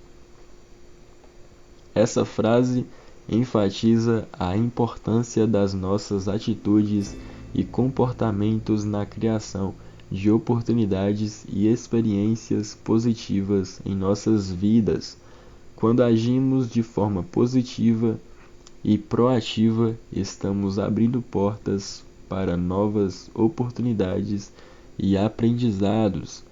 Essa frase enfatiza a importância das nossas atitudes e comportamentos na criação de oportunidades e experiências positivas em nossas vidas. Quando agimos de forma positiva e proativa, estamos abrindo portas para novas oportunidades e aprendizados.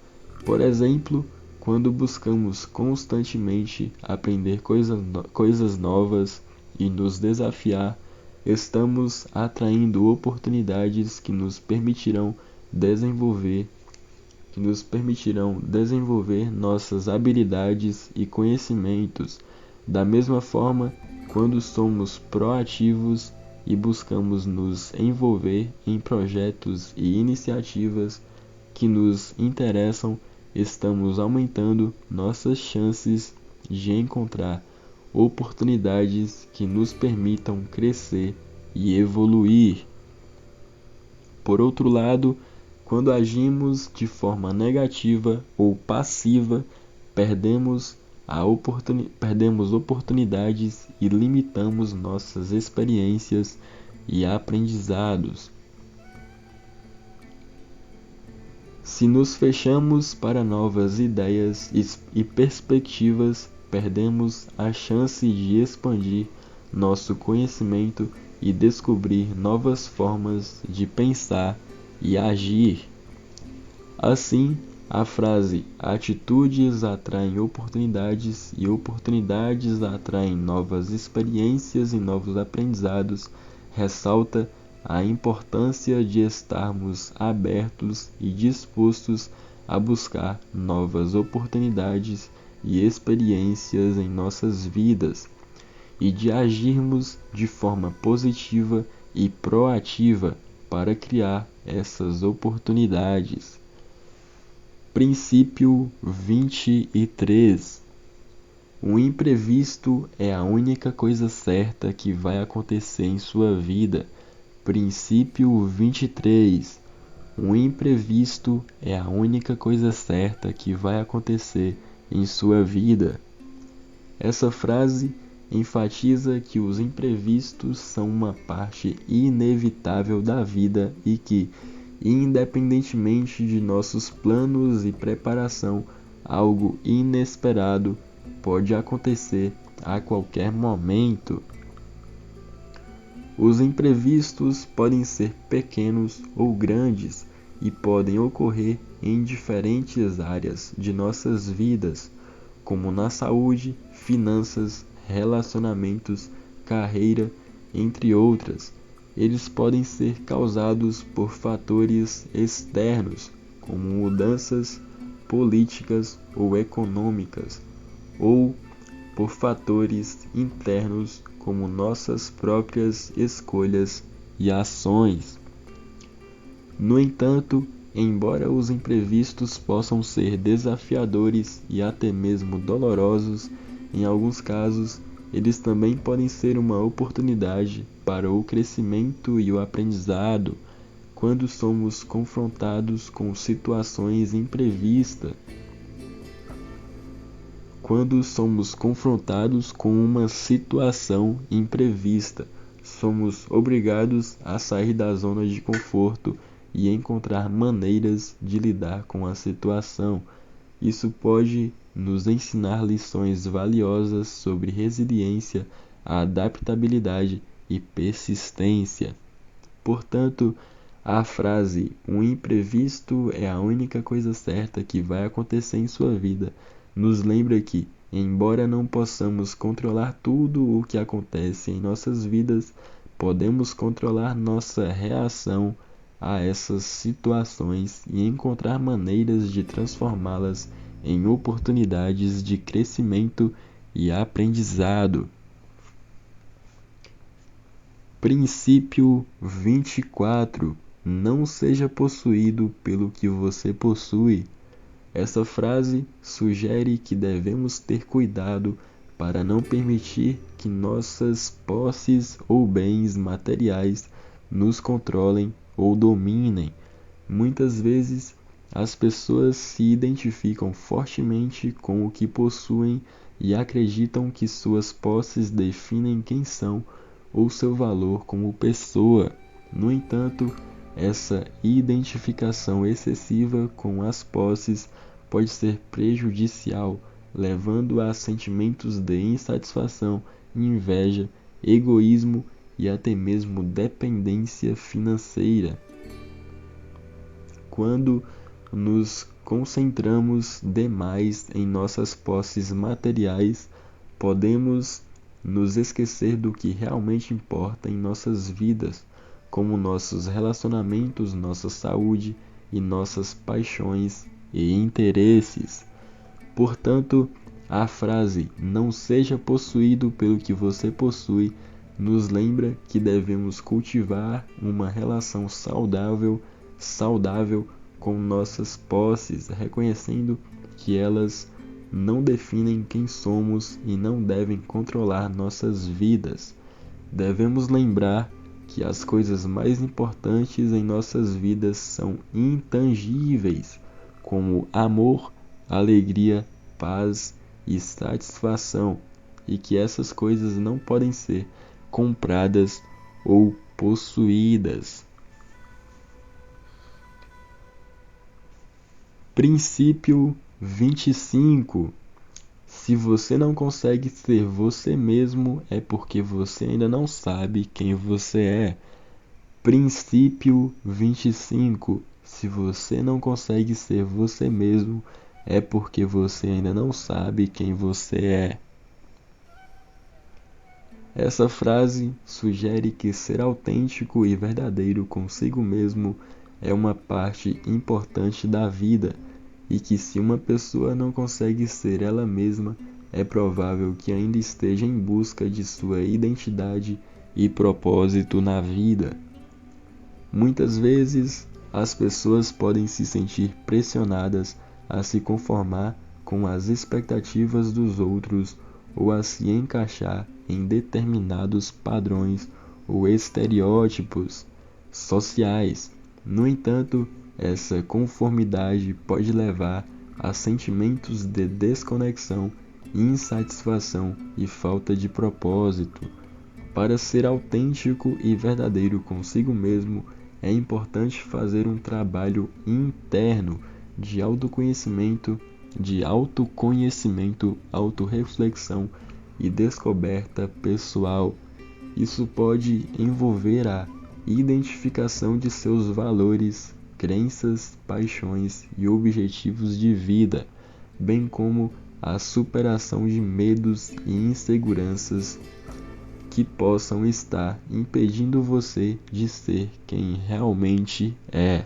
Por exemplo, quando buscamos constantemente aprender coisas novas e nos desafiar, estamos atraindo oportunidades que nos permitirão desenvolver nossas habilidades e conhecimentos. Da mesma forma, quando somos proativos e buscamos nos envolver em projetos e iniciativas que nos interessam, estamos aumentando nossas chances de encontrar oportunidades que nos permitam crescer e evoluir. Por outro lado, quando agimos de forma negativa ou passiva, perdemos oportunidades e limitamos nossas experiências e aprendizados. Se nos fechamos para novas ideias e perspectivas, perdemos a chance de expandir nosso conhecimento e descobrir novas formas de pensar e agir. Assim, a frase atitudes atraem oportunidades e oportunidades atraem novas experiências e novos aprendizados ressalta a importância de estarmos abertos e dispostos a buscar novas oportunidades e experiências em nossas vidas e de agirmos de forma positiva e proativa para criar essas oportunidades. Princípio 23. O imprevisto é a única coisa certa que vai acontecer em sua vida. Princípio 23. um imprevisto é a única coisa certa que vai acontecer em sua vida. Essa frase enfatiza que os imprevistos são uma parte inevitável da vida e que, independentemente de nossos planos e preparação, algo inesperado pode acontecer a qualquer momento. Os imprevistos podem ser pequenos ou grandes e podem ocorrer em diferentes áreas de nossas vidas, como na saúde, finanças, relacionamentos, carreira, entre outras. Eles podem ser causados por fatores externos, como mudanças políticas ou econômicas, ou por fatores internos, como nossas próprias escolhas e ações. No entanto, embora os imprevistos possam ser desafiadores e até mesmo dolorosos, em alguns casos, eles também podem ser uma oportunidade para o crescimento e o aprendizado quando somos confrontados com situações imprevistas. Quando somos confrontados com uma situação imprevista, somos obrigados a sair da zona de conforto e encontrar maneiras de lidar com a situação. Isso pode nos ensinar lições valiosas sobre resiliência, adaptabilidade e persistência. Portanto, a frase "um imprevisto é a única coisa certa que vai acontecer em sua vida" nos lembra que, embora não possamos controlar tudo o que acontece em nossas vidas, podemos controlar nossa reação a essas situações e encontrar maneiras de transformá-las em oportunidades de crescimento e aprendizado. Princípio 24. Não seja possuído pelo que você possui. Essa frase sugere que devemos ter cuidado para não permitir que nossas posses ou bens materiais nos controlem ou dominem. Muitas vezes, as pessoas se identificam fortemente com o que possuem e acreditam que suas posses definem quem são ou seu valor como pessoa. No entanto, essa identificação excessiva com as posses pode ser prejudicial, levando a sentimentos de insatisfação, inveja, egoísmo e até mesmo dependência financeira. Quando nos concentramos demais em nossas posses materiais, podemos nos esquecer do que realmente importa em nossas vidas, como nossos relacionamentos, nossa saúde e nossas paixões e interesses. Portanto, a frase "não seja possuído pelo que você possui" nos lembra que devemos cultivar uma relação saudável com nossas posses, reconhecendo que elas não definem quem somos e não devem controlar nossas vidas. Devemos lembrar que as coisas mais importantes em nossas vidas são intangíveis, como amor, alegria, paz e satisfação, e que essas coisas não podem ser compradas ou possuídas. Princípio 25. Se você não consegue ser você mesmo, é porque você ainda não sabe quem você é. Princípio 25. Se você não consegue ser você mesmo, é porque você ainda não sabe quem você é. Essa frase sugere que ser autêntico e verdadeiro consigo mesmo é uma parte importante da vida e que se uma pessoa não consegue ser ela mesma, é provável que ainda esteja em busca de sua identidade e propósito na vida. Muitas vezes, as pessoas podem se sentir pressionadas a se conformar com as expectativas dos outros ou a se encaixar em determinados padrões ou estereótipos sociais. No entanto, Essa conformidade pode levar a sentimentos de desconexão, insatisfação e falta de propósito. Para ser autêntico e verdadeiro consigo mesmo, é importante fazer um trabalho interno de autoconhecimento, autorreflexão e descoberta pessoal. Isso pode envolver a identificação de seus valores, crenças, paixões e objetivos de vida, bem como a superação de medos e inseguranças que possam estar impedindo você de ser quem realmente é.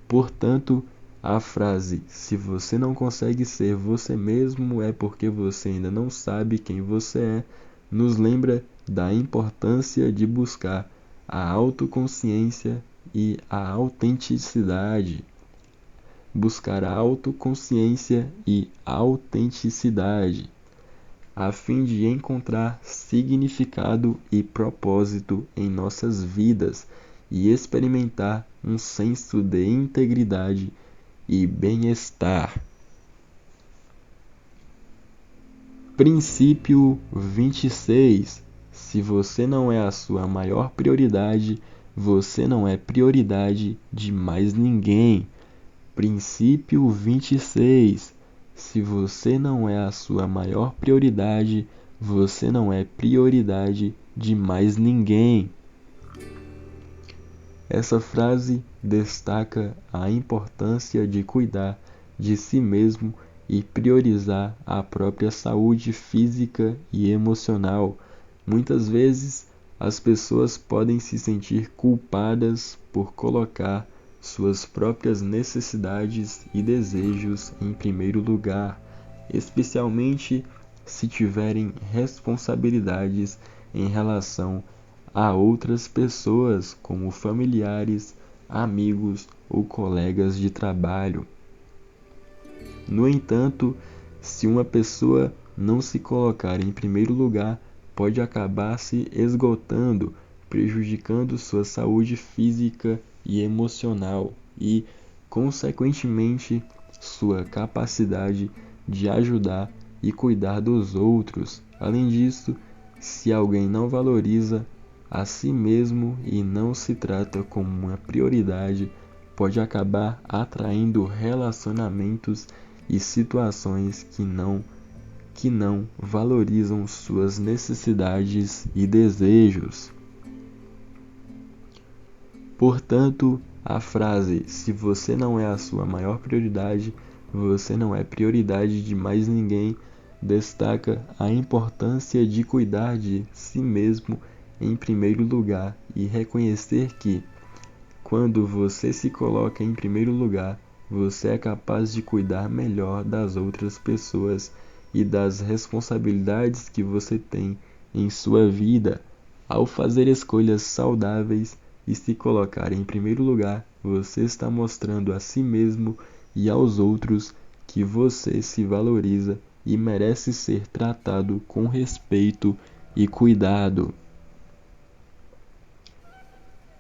Portanto, a frase "se você não consegue ser você mesmo é porque você ainda não sabe quem você é" nos lembra da importância de buscar a autoconsciência e a autenticidade. Buscar a autoconsciência e a autenticidade, a fim de encontrar significado e propósito em nossas vidas e experimentar um senso de integridade e bem-estar. Princípio 26. Se você não é a sua maior prioridade, você não é prioridade de mais ninguém. Princípio 26. Se você não é a sua maior prioridade, você não é prioridade de mais ninguém. Essa frase destaca a importância de cuidar de si mesmo e priorizar a própria saúde física e emocional. Muitas vezes, as pessoas podem se sentir culpadas por colocar suas próprias necessidades e desejos em primeiro lugar, especialmente se tiverem responsabilidades em relação a outras pessoas, como familiares, amigos ou colegas de trabalho. No entanto, se uma pessoa não se colocar em primeiro lugar, pode acabar se esgotando, prejudicando sua saúde física e emocional e, consequentemente, sua capacidade de ajudar e cuidar dos outros. Além disso, se alguém não valoriza a si mesmo e não se trata como uma prioridade, pode acabar atraindo relacionamentos e situações que não valorizam suas necessidades e desejos. Portanto, a frase "se você não é a sua maior prioridade, você não é prioridade de mais ninguém" destaca a importância de cuidar de si mesmo em primeiro lugar e reconhecer que, quando você se coloca em primeiro lugar, você é capaz de cuidar melhor das outras pessoas e das responsabilidades que você tem em sua vida. Ao fazer escolhas saudáveis e se colocar em primeiro lugar, você está mostrando a si mesmo e aos outros que você se valoriza e merece ser tratado com respeito e cuidado.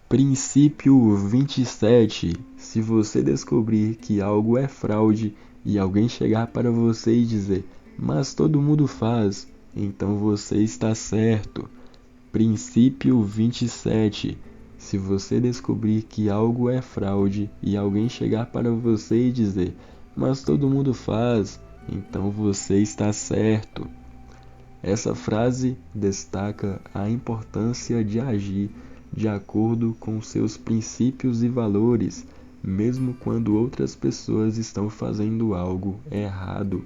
Princípio 27. Se você descobrir que algo é fraude e alguém chegar para você e dizer "mas todo mundo faz", então você está certo. Princípio 27. Se você descobrir que algo é fraude e alguém chegar para você e dizer "mas todo mundo faz", então você está certo. Essa frase destaca a importância de agir de acordo com seus princípios e valores, mesmo quando outras pessoas estão fazendo algo errado.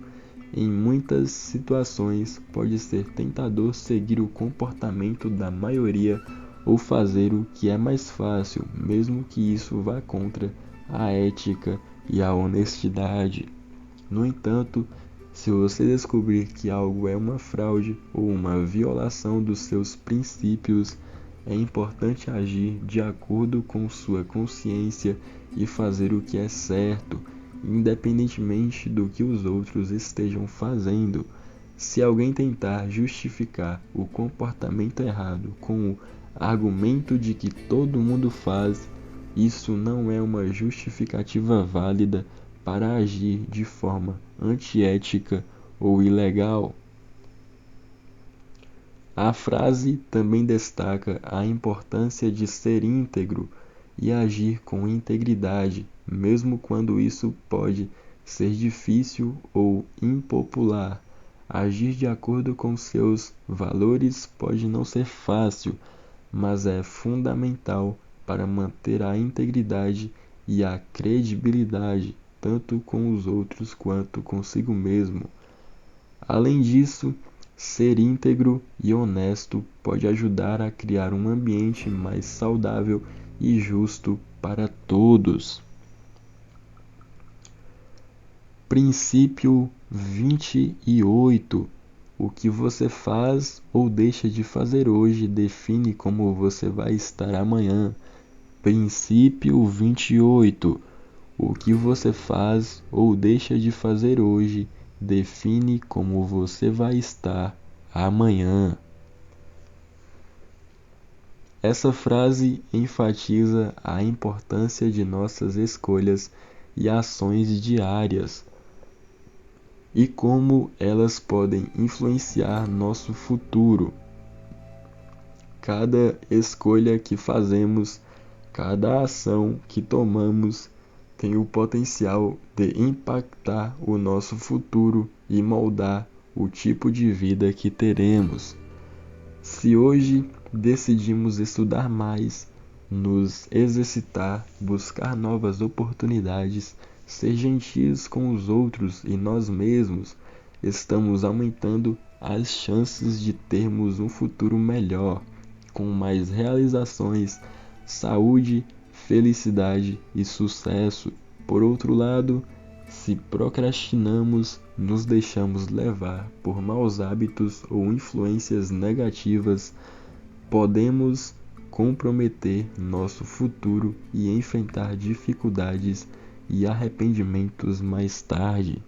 Em muitas situações, pode ser tentador seguir o comportamento da maioria ou fazer o que é mais fácil, mesmo que isso vá contra a ética e a honestidade. No entanto, se você descobrir que algo é uma fraude ou uma violação dos seus princípios, é importante agir de acordo com sua consciência e fazer o que é certo, independentemente do que os outros estejam fazendo. Se alguém tentar justificar o comportamento errado com o argumento de que todo mundo faz, isso não é uma justificativa válida para agir de forma antiética ou ilegal. A frase também destaca a importância de ser íntegro e agir com integridade, mesmo quando isso pode ser difícil ou impopular. Agir de acordo com seus valores pode não ser fácil, mas é fundamental para manter a integridade e a credibilidade, tanto com os outros quanto consigo mesmo. Além disso, ser íntegro e honesto pode ajudar a criar um ambiente mais saudável e justo para todos. Princípio 28. O que você faz ou deixa de fazer hoje define como você vai estar amanhã. Princípio 28. O que você faz ou deixa de fazer hoje define como você vai estar amanhã. Essa frase enfatiza a importância de nossas escolhas e ações diárias e como elas podem influenciar nosso futuro. Cada escolha que fazemos, cada ação que tomamos tem o potencial de impactar o nosso futuro e moldar o tipo de vida que teremos. Se hoje decidimos estudar mais, nos exercitar, buscar novas oportunidades, ser gentis com os outros e nós mesmos, estamos aumentando as chances de termos um futuro melhor, com mais realizações, saúde, felicidade e sucesso. Por outro lado, se procrastinamos, nos deixamos levar por maus hábitos ou influências negativas, podemos comprometer nosso futuro e enfrentar dificuldades e arrependimentos mais tarde.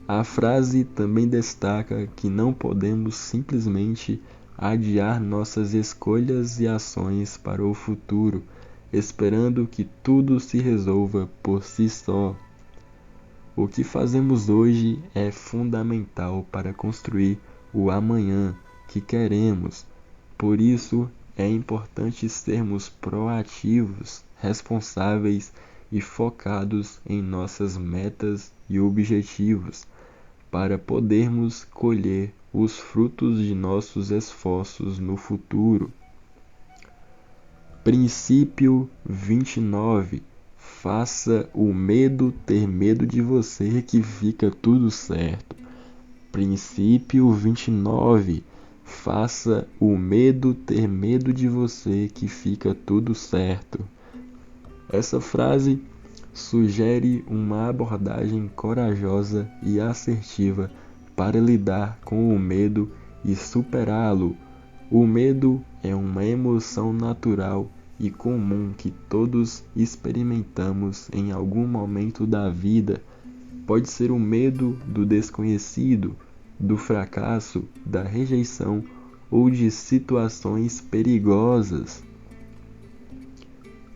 A frase também destaca que não podemos simplesmente adiar nossas escolhas e ações para o futuro, esperando que tudo se resolva por si só. O que fazemos hoje é fundamental para construir o amanhã que queremos. Por isso, é importante sermos proativos, responsáveis e focados em nossas metas e objetivos, para podermos colher os frutos de nossos esforços no futuro. Princípio 29. Faça o medo ter medo de você que fica tudo certo. Princípio 29. Faça o medo ter medo de você que fica tudo certo. Essa frase sugere uma abordagem corajosa e assertiva para lidar com o medo e superá-lo. O medo é uma emoção natural e comum que todos experimentamos em algum momento da vida. Pode ser o medo do desconhecido, do fracasso, da rejeição ou de situações perigosas.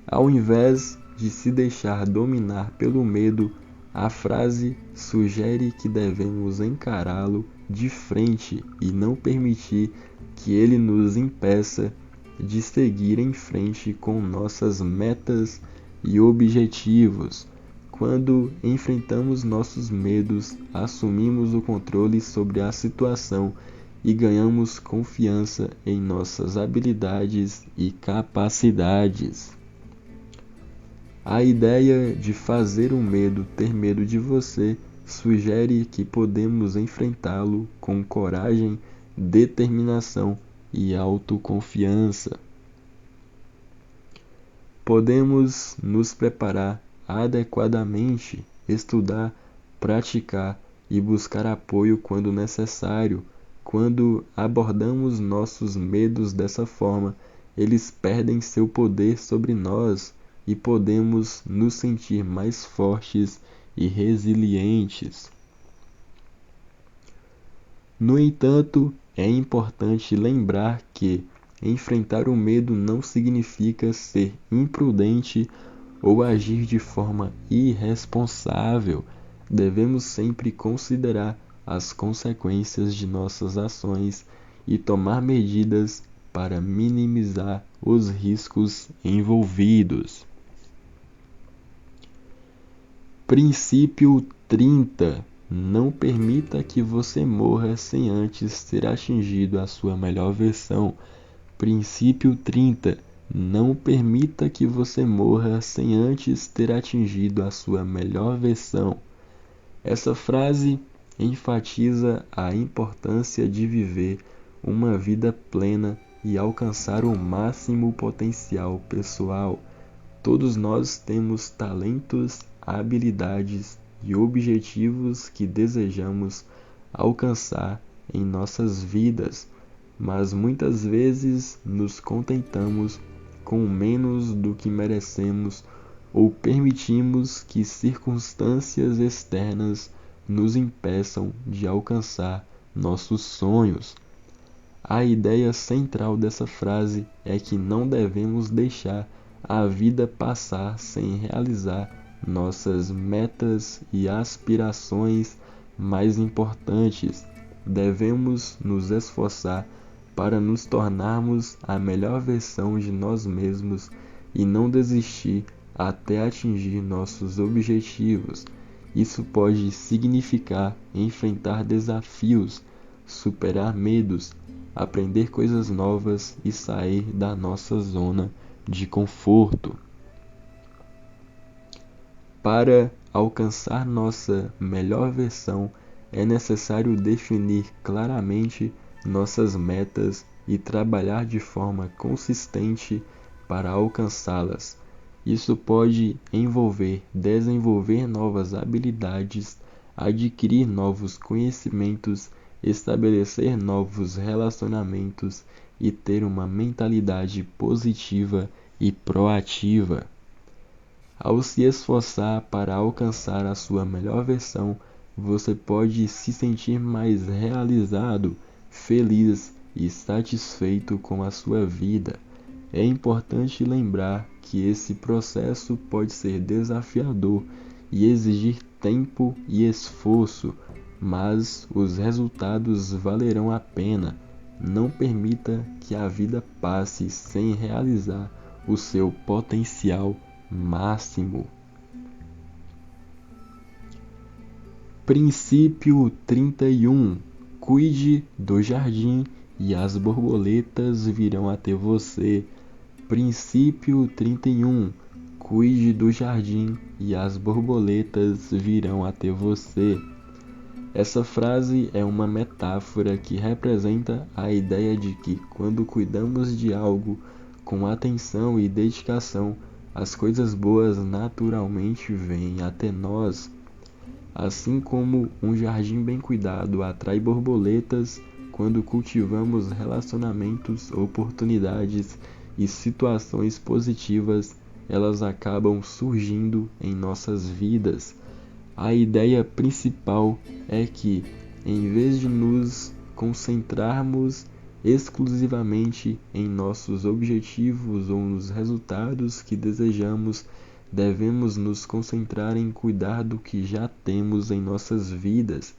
Ao invés de se deixar dominar pelo medo, a frase sugere que devemos encará-lo de frente e não permitir que ele nos impeça de seguir em frente com nossas metas e objetivos. Quando enfrentamos nossos medos, assumimos o controle sobre a situação e ganhamos confiança em nossas habilidades e capacidades. A ideia de fazer o medo ter medo de você sugere que podemos enfrentá-lo com coragem, determinação e autoconfiança. Podemos nos preparar adequadamente, estudar, praticar e buscar apoio quando necessário. Quando abordamos nossos medos dessa forma, eles perdem seu poder sobre nós e podemos nos sentir mais fortes e resilientes. No entanto, é importante lembrar que, enfrentar o medo não significa ser imprudente ou agir de forma irresponsável. Devemos sempre considerar as consequências de nossas ações e tomar medidas para minimizar os riscos envolvidos. Princípio 30. Não permita que você morra sem antes ter atingido a sua melhor versão. Princípio 30. Não permita que você morra sem antes ter atingido a sua melhor versão. Essa frase enfatiza a importância de viver uma vida plena e alcançar o máximo potencial pessoal. Todos nós temos talentos, habilidades e objetivos que desejamos alcançar em nossas vidas, mas muitas vezes nos contentamos com menos do que merecemos ou permitimos que circunstâncias externas nos impeçam de alcançar nossos sonhos. A ideia central dessa frase é que não devemos deixar a vida passar sem realizar nossas metas e aspirações mais importantes. Devemos nos esforçar para nos tornarmos a melhor versão de nós mesmos e não desistir até atingir nossos objetivos. Isso pode significar enfrentar desafios, superar medos, aprender coisas novas e sair da nossa zona de conforto. Para alcançar nossa melhor versão, é necessário definir claramente nossas metas e trabalhar de forma consistente para alcançá-las. Isso pode envolver desenvolver novas habilidades, adquirir novos conhecimentos, estabelecer novos relacionamentos e ter uma mentalidade positiva e proativa. Ao se esforçar para alcançar a sua melhor versão, você pode se sentir mais realizado, feliz e satisfeito com a sua vida. É importante lembrar que esse processo pode ser desafiador e exigir tempo e esforço, mas os resultados valerão a pena. Não permita que a vida passe sem realizar o seu potencial máximo. Princípio 31. Cuide do jardim e as borboletas virão até você. Princípio 31. Cuide do jardim e as borboletas virão até você. Essa frase é uma metáfora que representa a ideia de que quando cuidamos de algo com atenção e dedicação, as coisas boas naturalmente vêm até nós. Assim como um jardim bem cuidado atrai borboletas, quando cultivamos relacionamentos, oportunidades e situações positivas, elas acabam surgindo em nossas vidas. A ideia principal é que, em vez de nos concentrarmos exclusivamente em nossos objetivos ou nos resultados que desejamos, devemos nos concentrar em cuidar do que já temos em nossas vidas.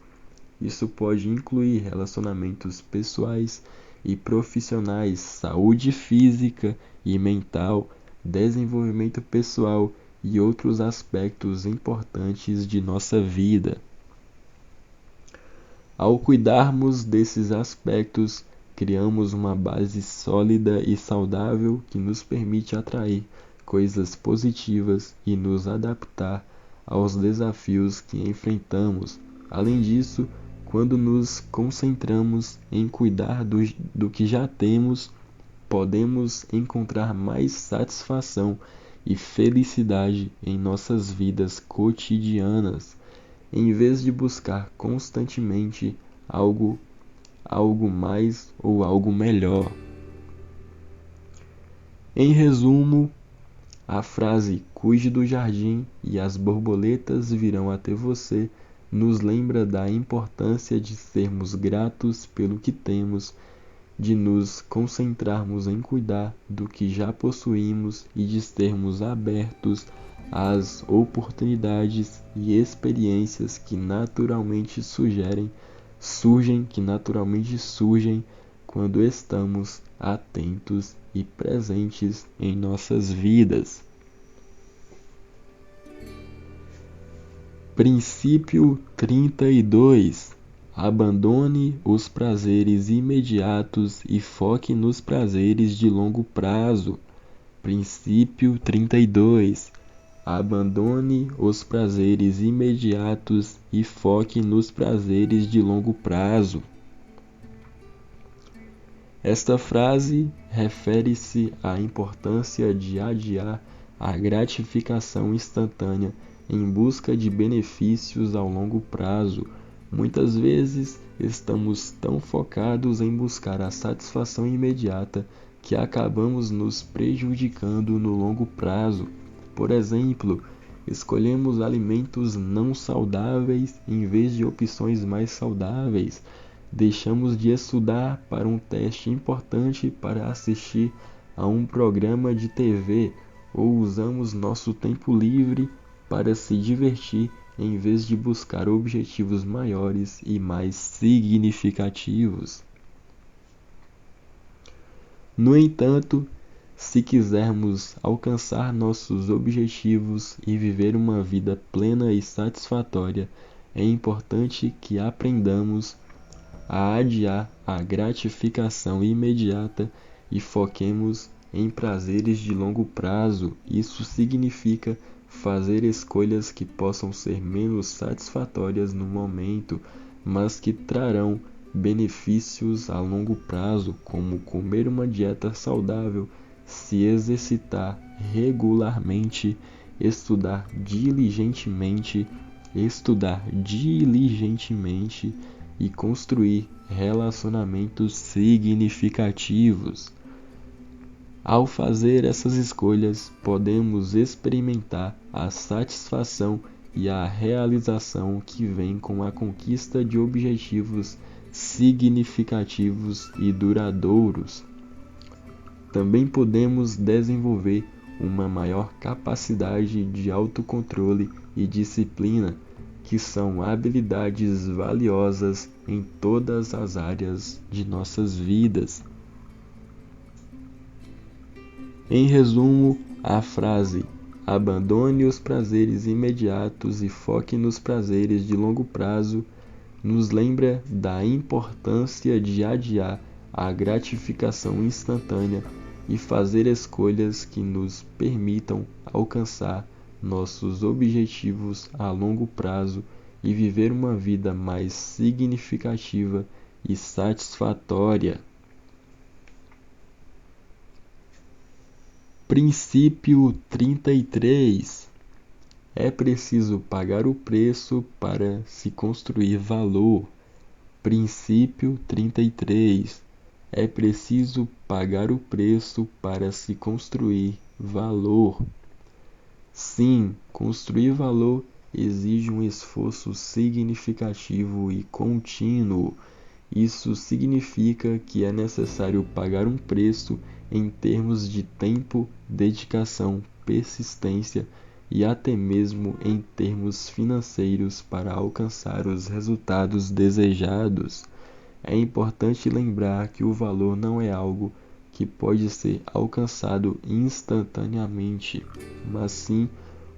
Isso pode incluir relacionamentos pessoais e profissionais, saúde física e mental, desenvolvimento pessoal e outros aspectos importantes de nossa vida. Ao cuidarmos desses aspectos, criamos uma base sólida e saudável que nos permite atrair coisas positivas e nos adaptar aos desafios que enfrentamos. Além disso, quando nos concentramos em cuidar do que já temos, podemos encontrar mais satisfação e felicidade em nossas vidas cotidianas, em vez de buscar constantemente algo mais ou algo melhor. Em resumo, a frase "cuide do jardim e as borboletas virão até você" nos lembra da importância de sermos gratos pelo que temos de nos concentrarmos em cuidar do que já possuímos e de estarmos abertos às oportunidades e experiências que naturalmente surgem quando estamos atentos e presentes em nossas vidas. Princípio 32. Abandone os prazeres imediatos e foque nos prazeres de longo prazo. Princípio 32. Abandone os prazeres imediatos e foque nos prazeres de longo prazo. Esta frase refere-se à importância de adiar a gratificação instantânea em busca de benefícios ao longo prazo. Muitas vezes estamos tão focados em buscar a satisfação imediata que acabamos nos prejudicando no longo prazo. Por exemplo, escolhemos alimentos não saudáveis em vez de opções mais saudáveis. Deixamos de estudar para um teste importante para assistir a um programa de TV, ou usamos nosso tempo livre para se divertir em vez de buscar objetivos maiores e mais significativos. No entanto, se quisermos alcançar nossos objetivos e viver uma vida plena e satisfatória, é importante que aprendamos a adiar a gratificação imediata e foquemos em prazeres de longo prazo. Isso significa fazer escolhas que possam ser menos satisfatórias no momento, mas que trarão benefícios a longo prazo, como comer uma dieta saudável, se exercitar regularmente, estudar diligentemente e construir relacionamentos significativos. Ao fazer essas escolhas, podemos experimentar a satisfação e a realização que vem com a conquista de objetivos significativos e duradouros. Também podemos desenvolver uma maior capacidade de autocontrole e disciplina, que são habilidades valiosas em todas as áreas de nossas vidas. Em resumo, a frase "abandone os prazeres imediatos e foque nos prazeres de longo prazo" nos lembra da importância de adiar a gratificação instantânea e fazer escolhas que nos permitam alcançar nossos objetivos a longo prazo e viver uma vida mais significativa e satisfatória. Princípio 33. É preciso pagar o preço para se construir valor. Princípio 33. É preciso pagar o preço para se construir valor. Sim, construir valor exige um esforço significativo e contínuo. Isso significa que é necessário pagar um preço em termos de tempo, dedicação, persistência e até mesmo em termos financeiros para alcançar os resultados desejados. É importante lembrar que o valor não é algo que pode ser alcançado instantaneamente, mas sim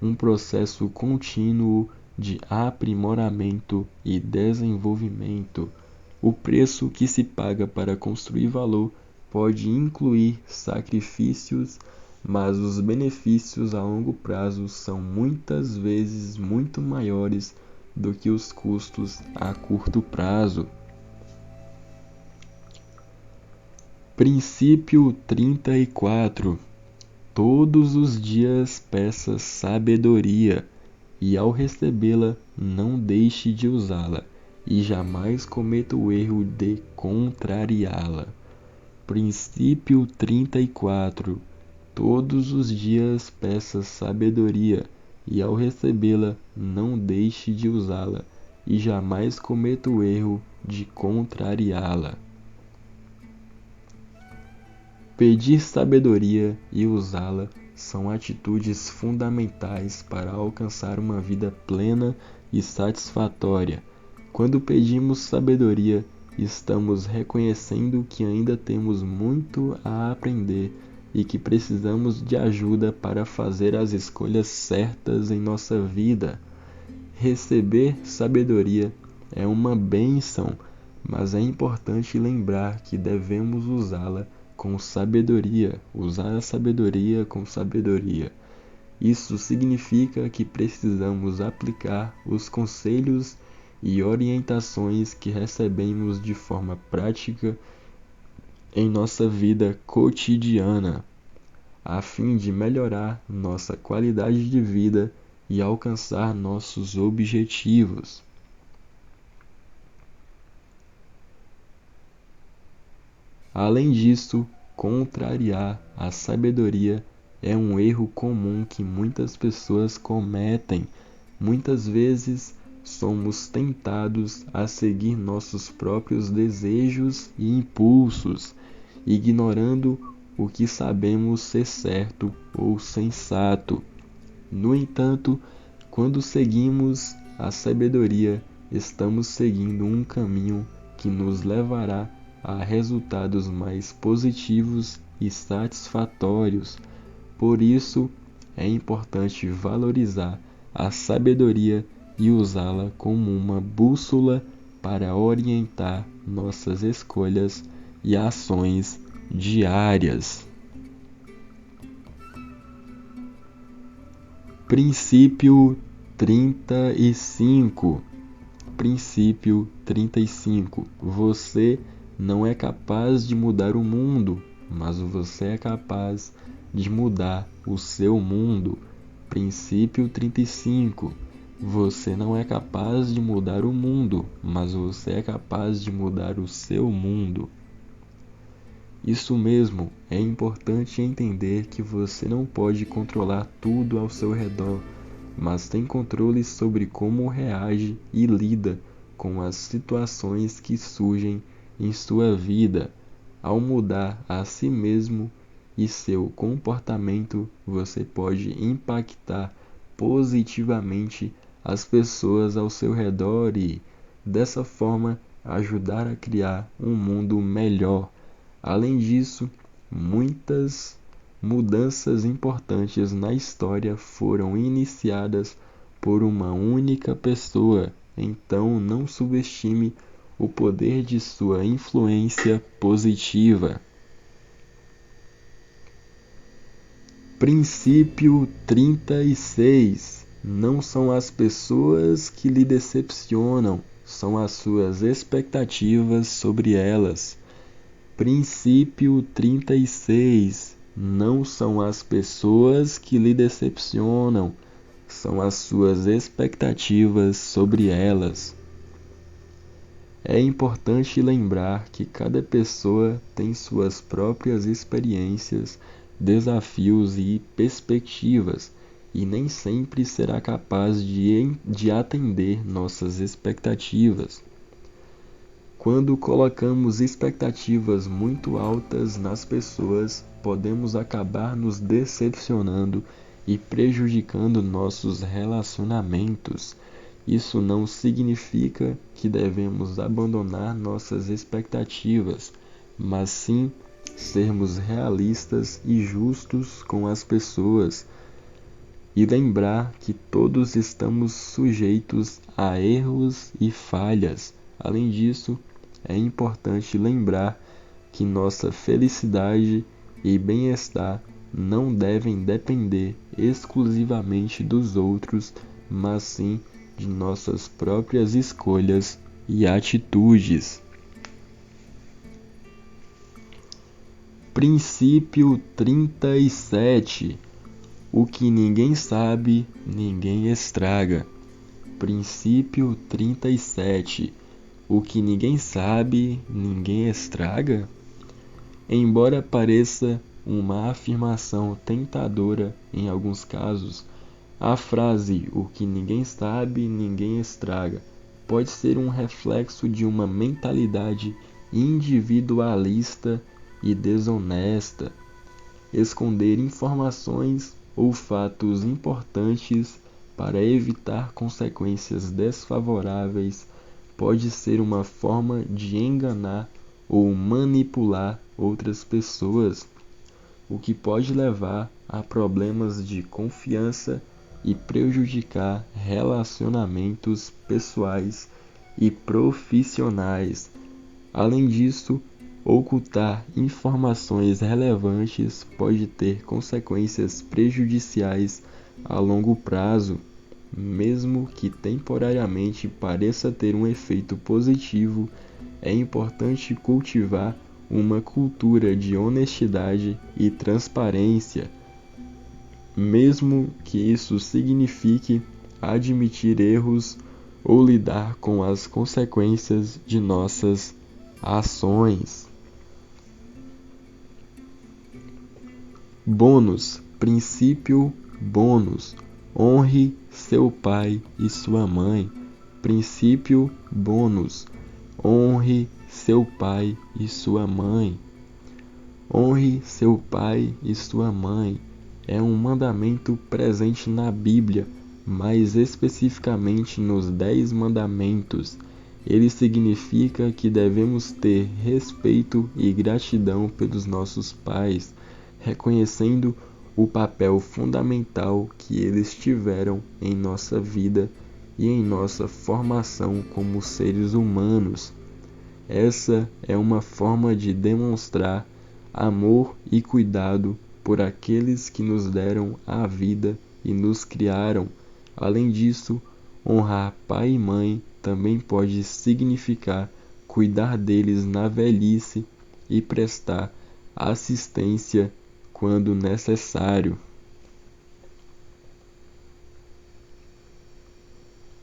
um processo contínuo de aprimoramento e desenvolvimento. O preço que se paga para construir valor pode incluir sacrifícios, mas os benefícios a longo prazo são muitas vezes muito maiores do que os custos a curto prazo. Princípio 34. Todos os dias peça sabedoria, e ao recebê-la, não deixe de usá-la, e jamais cometa o erro de contrariá-la. Princípio 34. Todos os dias peça sabedoria, e ao recebê-la, não deixe de usá-la, e jamais cometa o erro de contrariá-la. Pedir sabedoria e usá-la são atitudes fundamentais para alcançar uma vida plena e satisfatória. Quando pedimos sabedoria, estamos reconhecendo que ainda temos muito a aprender e que precisamos de ajuda para fazer as escolhas certas em nossa vida. Receber sabedoria é uma bênção, mas é importante lembrar que devemos usá-la com sabedoria, usar a sabedoria com sabedoria. Isso significa que precisamos aplicar os conselhos e orientações que recebemos de forma prática em nossa vida cotidiana, a fim de melhorar nossa qualidade de vida e alcançar nossos objetivos. Além disso, contrariar a sabedoria é um erro comum que muitas pessoas cometem. Muitas vezes somos tentados a seguir nossos próprios desejos e impulsos, ignorando o que sabemos ser certo ou sensato. No entanto, quando seguimos a sabedoria, estamos seguindo um caminho que nos levará a resultados mais positivos e satisfatórios. Por isso, é importante valorizar a sabedoria e usá-la como uma bússola para orientar nossas escolhas e ações diárias. Princípio 35. Princípio 35. Você não é capaz de mudar o mundo, mas você é capaz de mudar o seu mundo. Princípio 35. Você não é capaz de mudar o mundo, mas você é capaz de mudar o seu mundo. Isso mesmo, é importante entender que você não pode controlar tudo ao seu redor, mas tem controle sobre como reage e lida com as situações que surgem em sua vida. Ao mudar a si mesmo e seu comportamento, você pode impactar positivamente as pessoas ao seu redor e, dessa forma, ajudar a criar um mundo melhor. Além disso, muitas mudanças importantes na história foram iniciadas por uma única pessoa, então não subestime o poder de sua influência positiva. Princípio 36. Não são as pessoas que lhe decepcionam, são as suas expectativas sobre elas. Princípio 36. Não são as pessoas que lhe decepcionam, são as suas expectativas sobre elas. É importante lembrar que cada pessoa tem suas próprias experiências, desafios e perspectivas, e nem sempre será capaz de atender nossas expectativas. Quando colocamos expectativas muito altas nas pessoas, podemos acabar nos decepcionando e prejudicando nossos relacionamentos. Isso não significa que devemos abandonar nossas expectativas, mas sim sermos realistas e justos com as pessoas e lembrar que todos estamos sujeitos a erros e falhas. Além disso, é importante lembrar que nossa felicidade e bem-estar não devem depender exclusivamente dos outros, mas sim de nossas próprias escolhas e atitudes. Princípio 37. O que ninguém sabe, ninguém estraga. Princípio 37. O que ninguém sabe, ninguém estraga? Embora pareça uma afirmação tentadora em alguns casos, a frase "o que ninguém sabe, ninguém estraga" pode ser um reflexo de uma mentalidade individualista e desonesta. Esconder informações ou fatos importantes para evitar consequências desfavoráveis pode ser uma forma de enganar ou manipular outras pessoas, o que pode levar a problemas de confiança e prejudicar relacionamentos pessoais e profissionais. Além disso, ocultar informações relevantes pode ter consequências prejudiciais a longo prazo, mesmo que temporariamente pareça ter um efeito positivo. É importante cultivar uma cultura de honestidade e transparência, mesmo que isso signifique admitir erros ou lidar com as consequências de nossas ações. Bônus. Princípio bônus. Honre seu pai e sua mãe. Princípio bônus. Honre seu pai e sua mãe. Honre seu pai e sua mãe é um mandamento presente na Bíblia, mais especificamente nos 10 mandamentos. Ele significa que devemos ter respeito e gratidão pelos nossos pais, reconhecendo o papel fundamental que eles tiveram em nossa vida e em nossa formação como seres humanos. Essa é uma forma de demonstrar amor e cuidado por aqueles que nos deram a vida e nos criaram. Além disso, honrar pai e mãe também pode significar cuidar deles na velhice e prestar assistência quando necessário.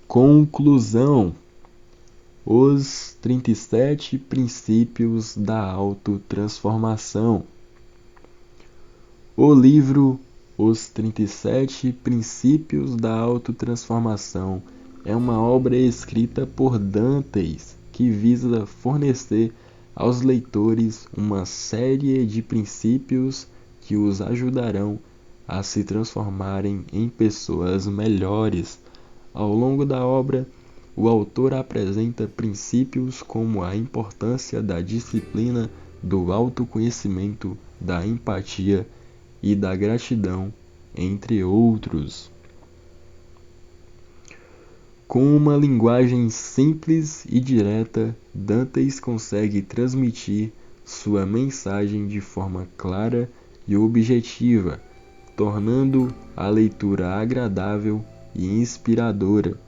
Conclusão: os 37 princípios da autotransformação. O livro Os 37 Princípios da Autotransformação é uma obra escrita por Dantes que visa fornecer aos leitores uma série de princípios que os ajudarão a se transformarem em pessoas melhores. Ao longo da obra, o autor apresenta princípios como a importância da disciplina, do autoconhecimento, da empatia e da gratidão, entre outros. Com uma linguagem simples e direta, Dantes consegue transmitir sua mensagem de forma clara e objetiva, tornando a leitura agradável e inspiradora.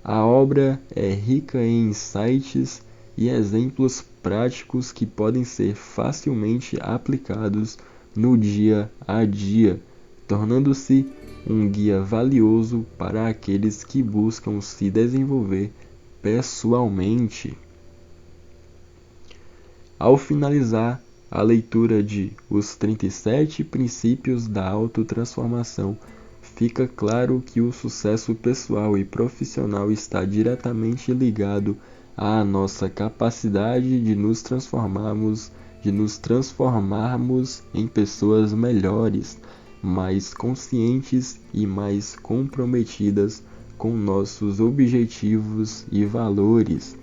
A obra é rica em insights e exemplos práticos que podem ser facilmente aplicados no dia a dia, tornando-se um guia valioso para aqueles que buscam se desenvolver pessoalmente. Ao finalizar a leitura de Os 37 Princípios da Autotransformação, fica claro que o sucesso pessoal e profissional está diretamente ligado à nossa capacidade de nos transformarmos em pessoas melhores, mais conscientes e mais comprometidas com nossos objetivos e valores.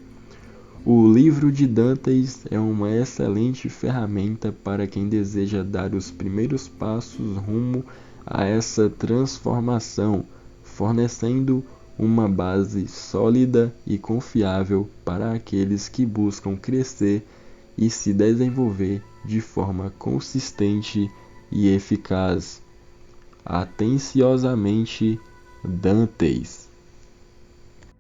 O livro de Dantes é uma excelente ferramenta para quem deseja dar os primeiros passos rumo a essa transformação, fornecendo uma base sólida e confiável para aqueles que buscam crescer e se desenvolver de forma consistente e eficaz. Atenciosamente, Dantes.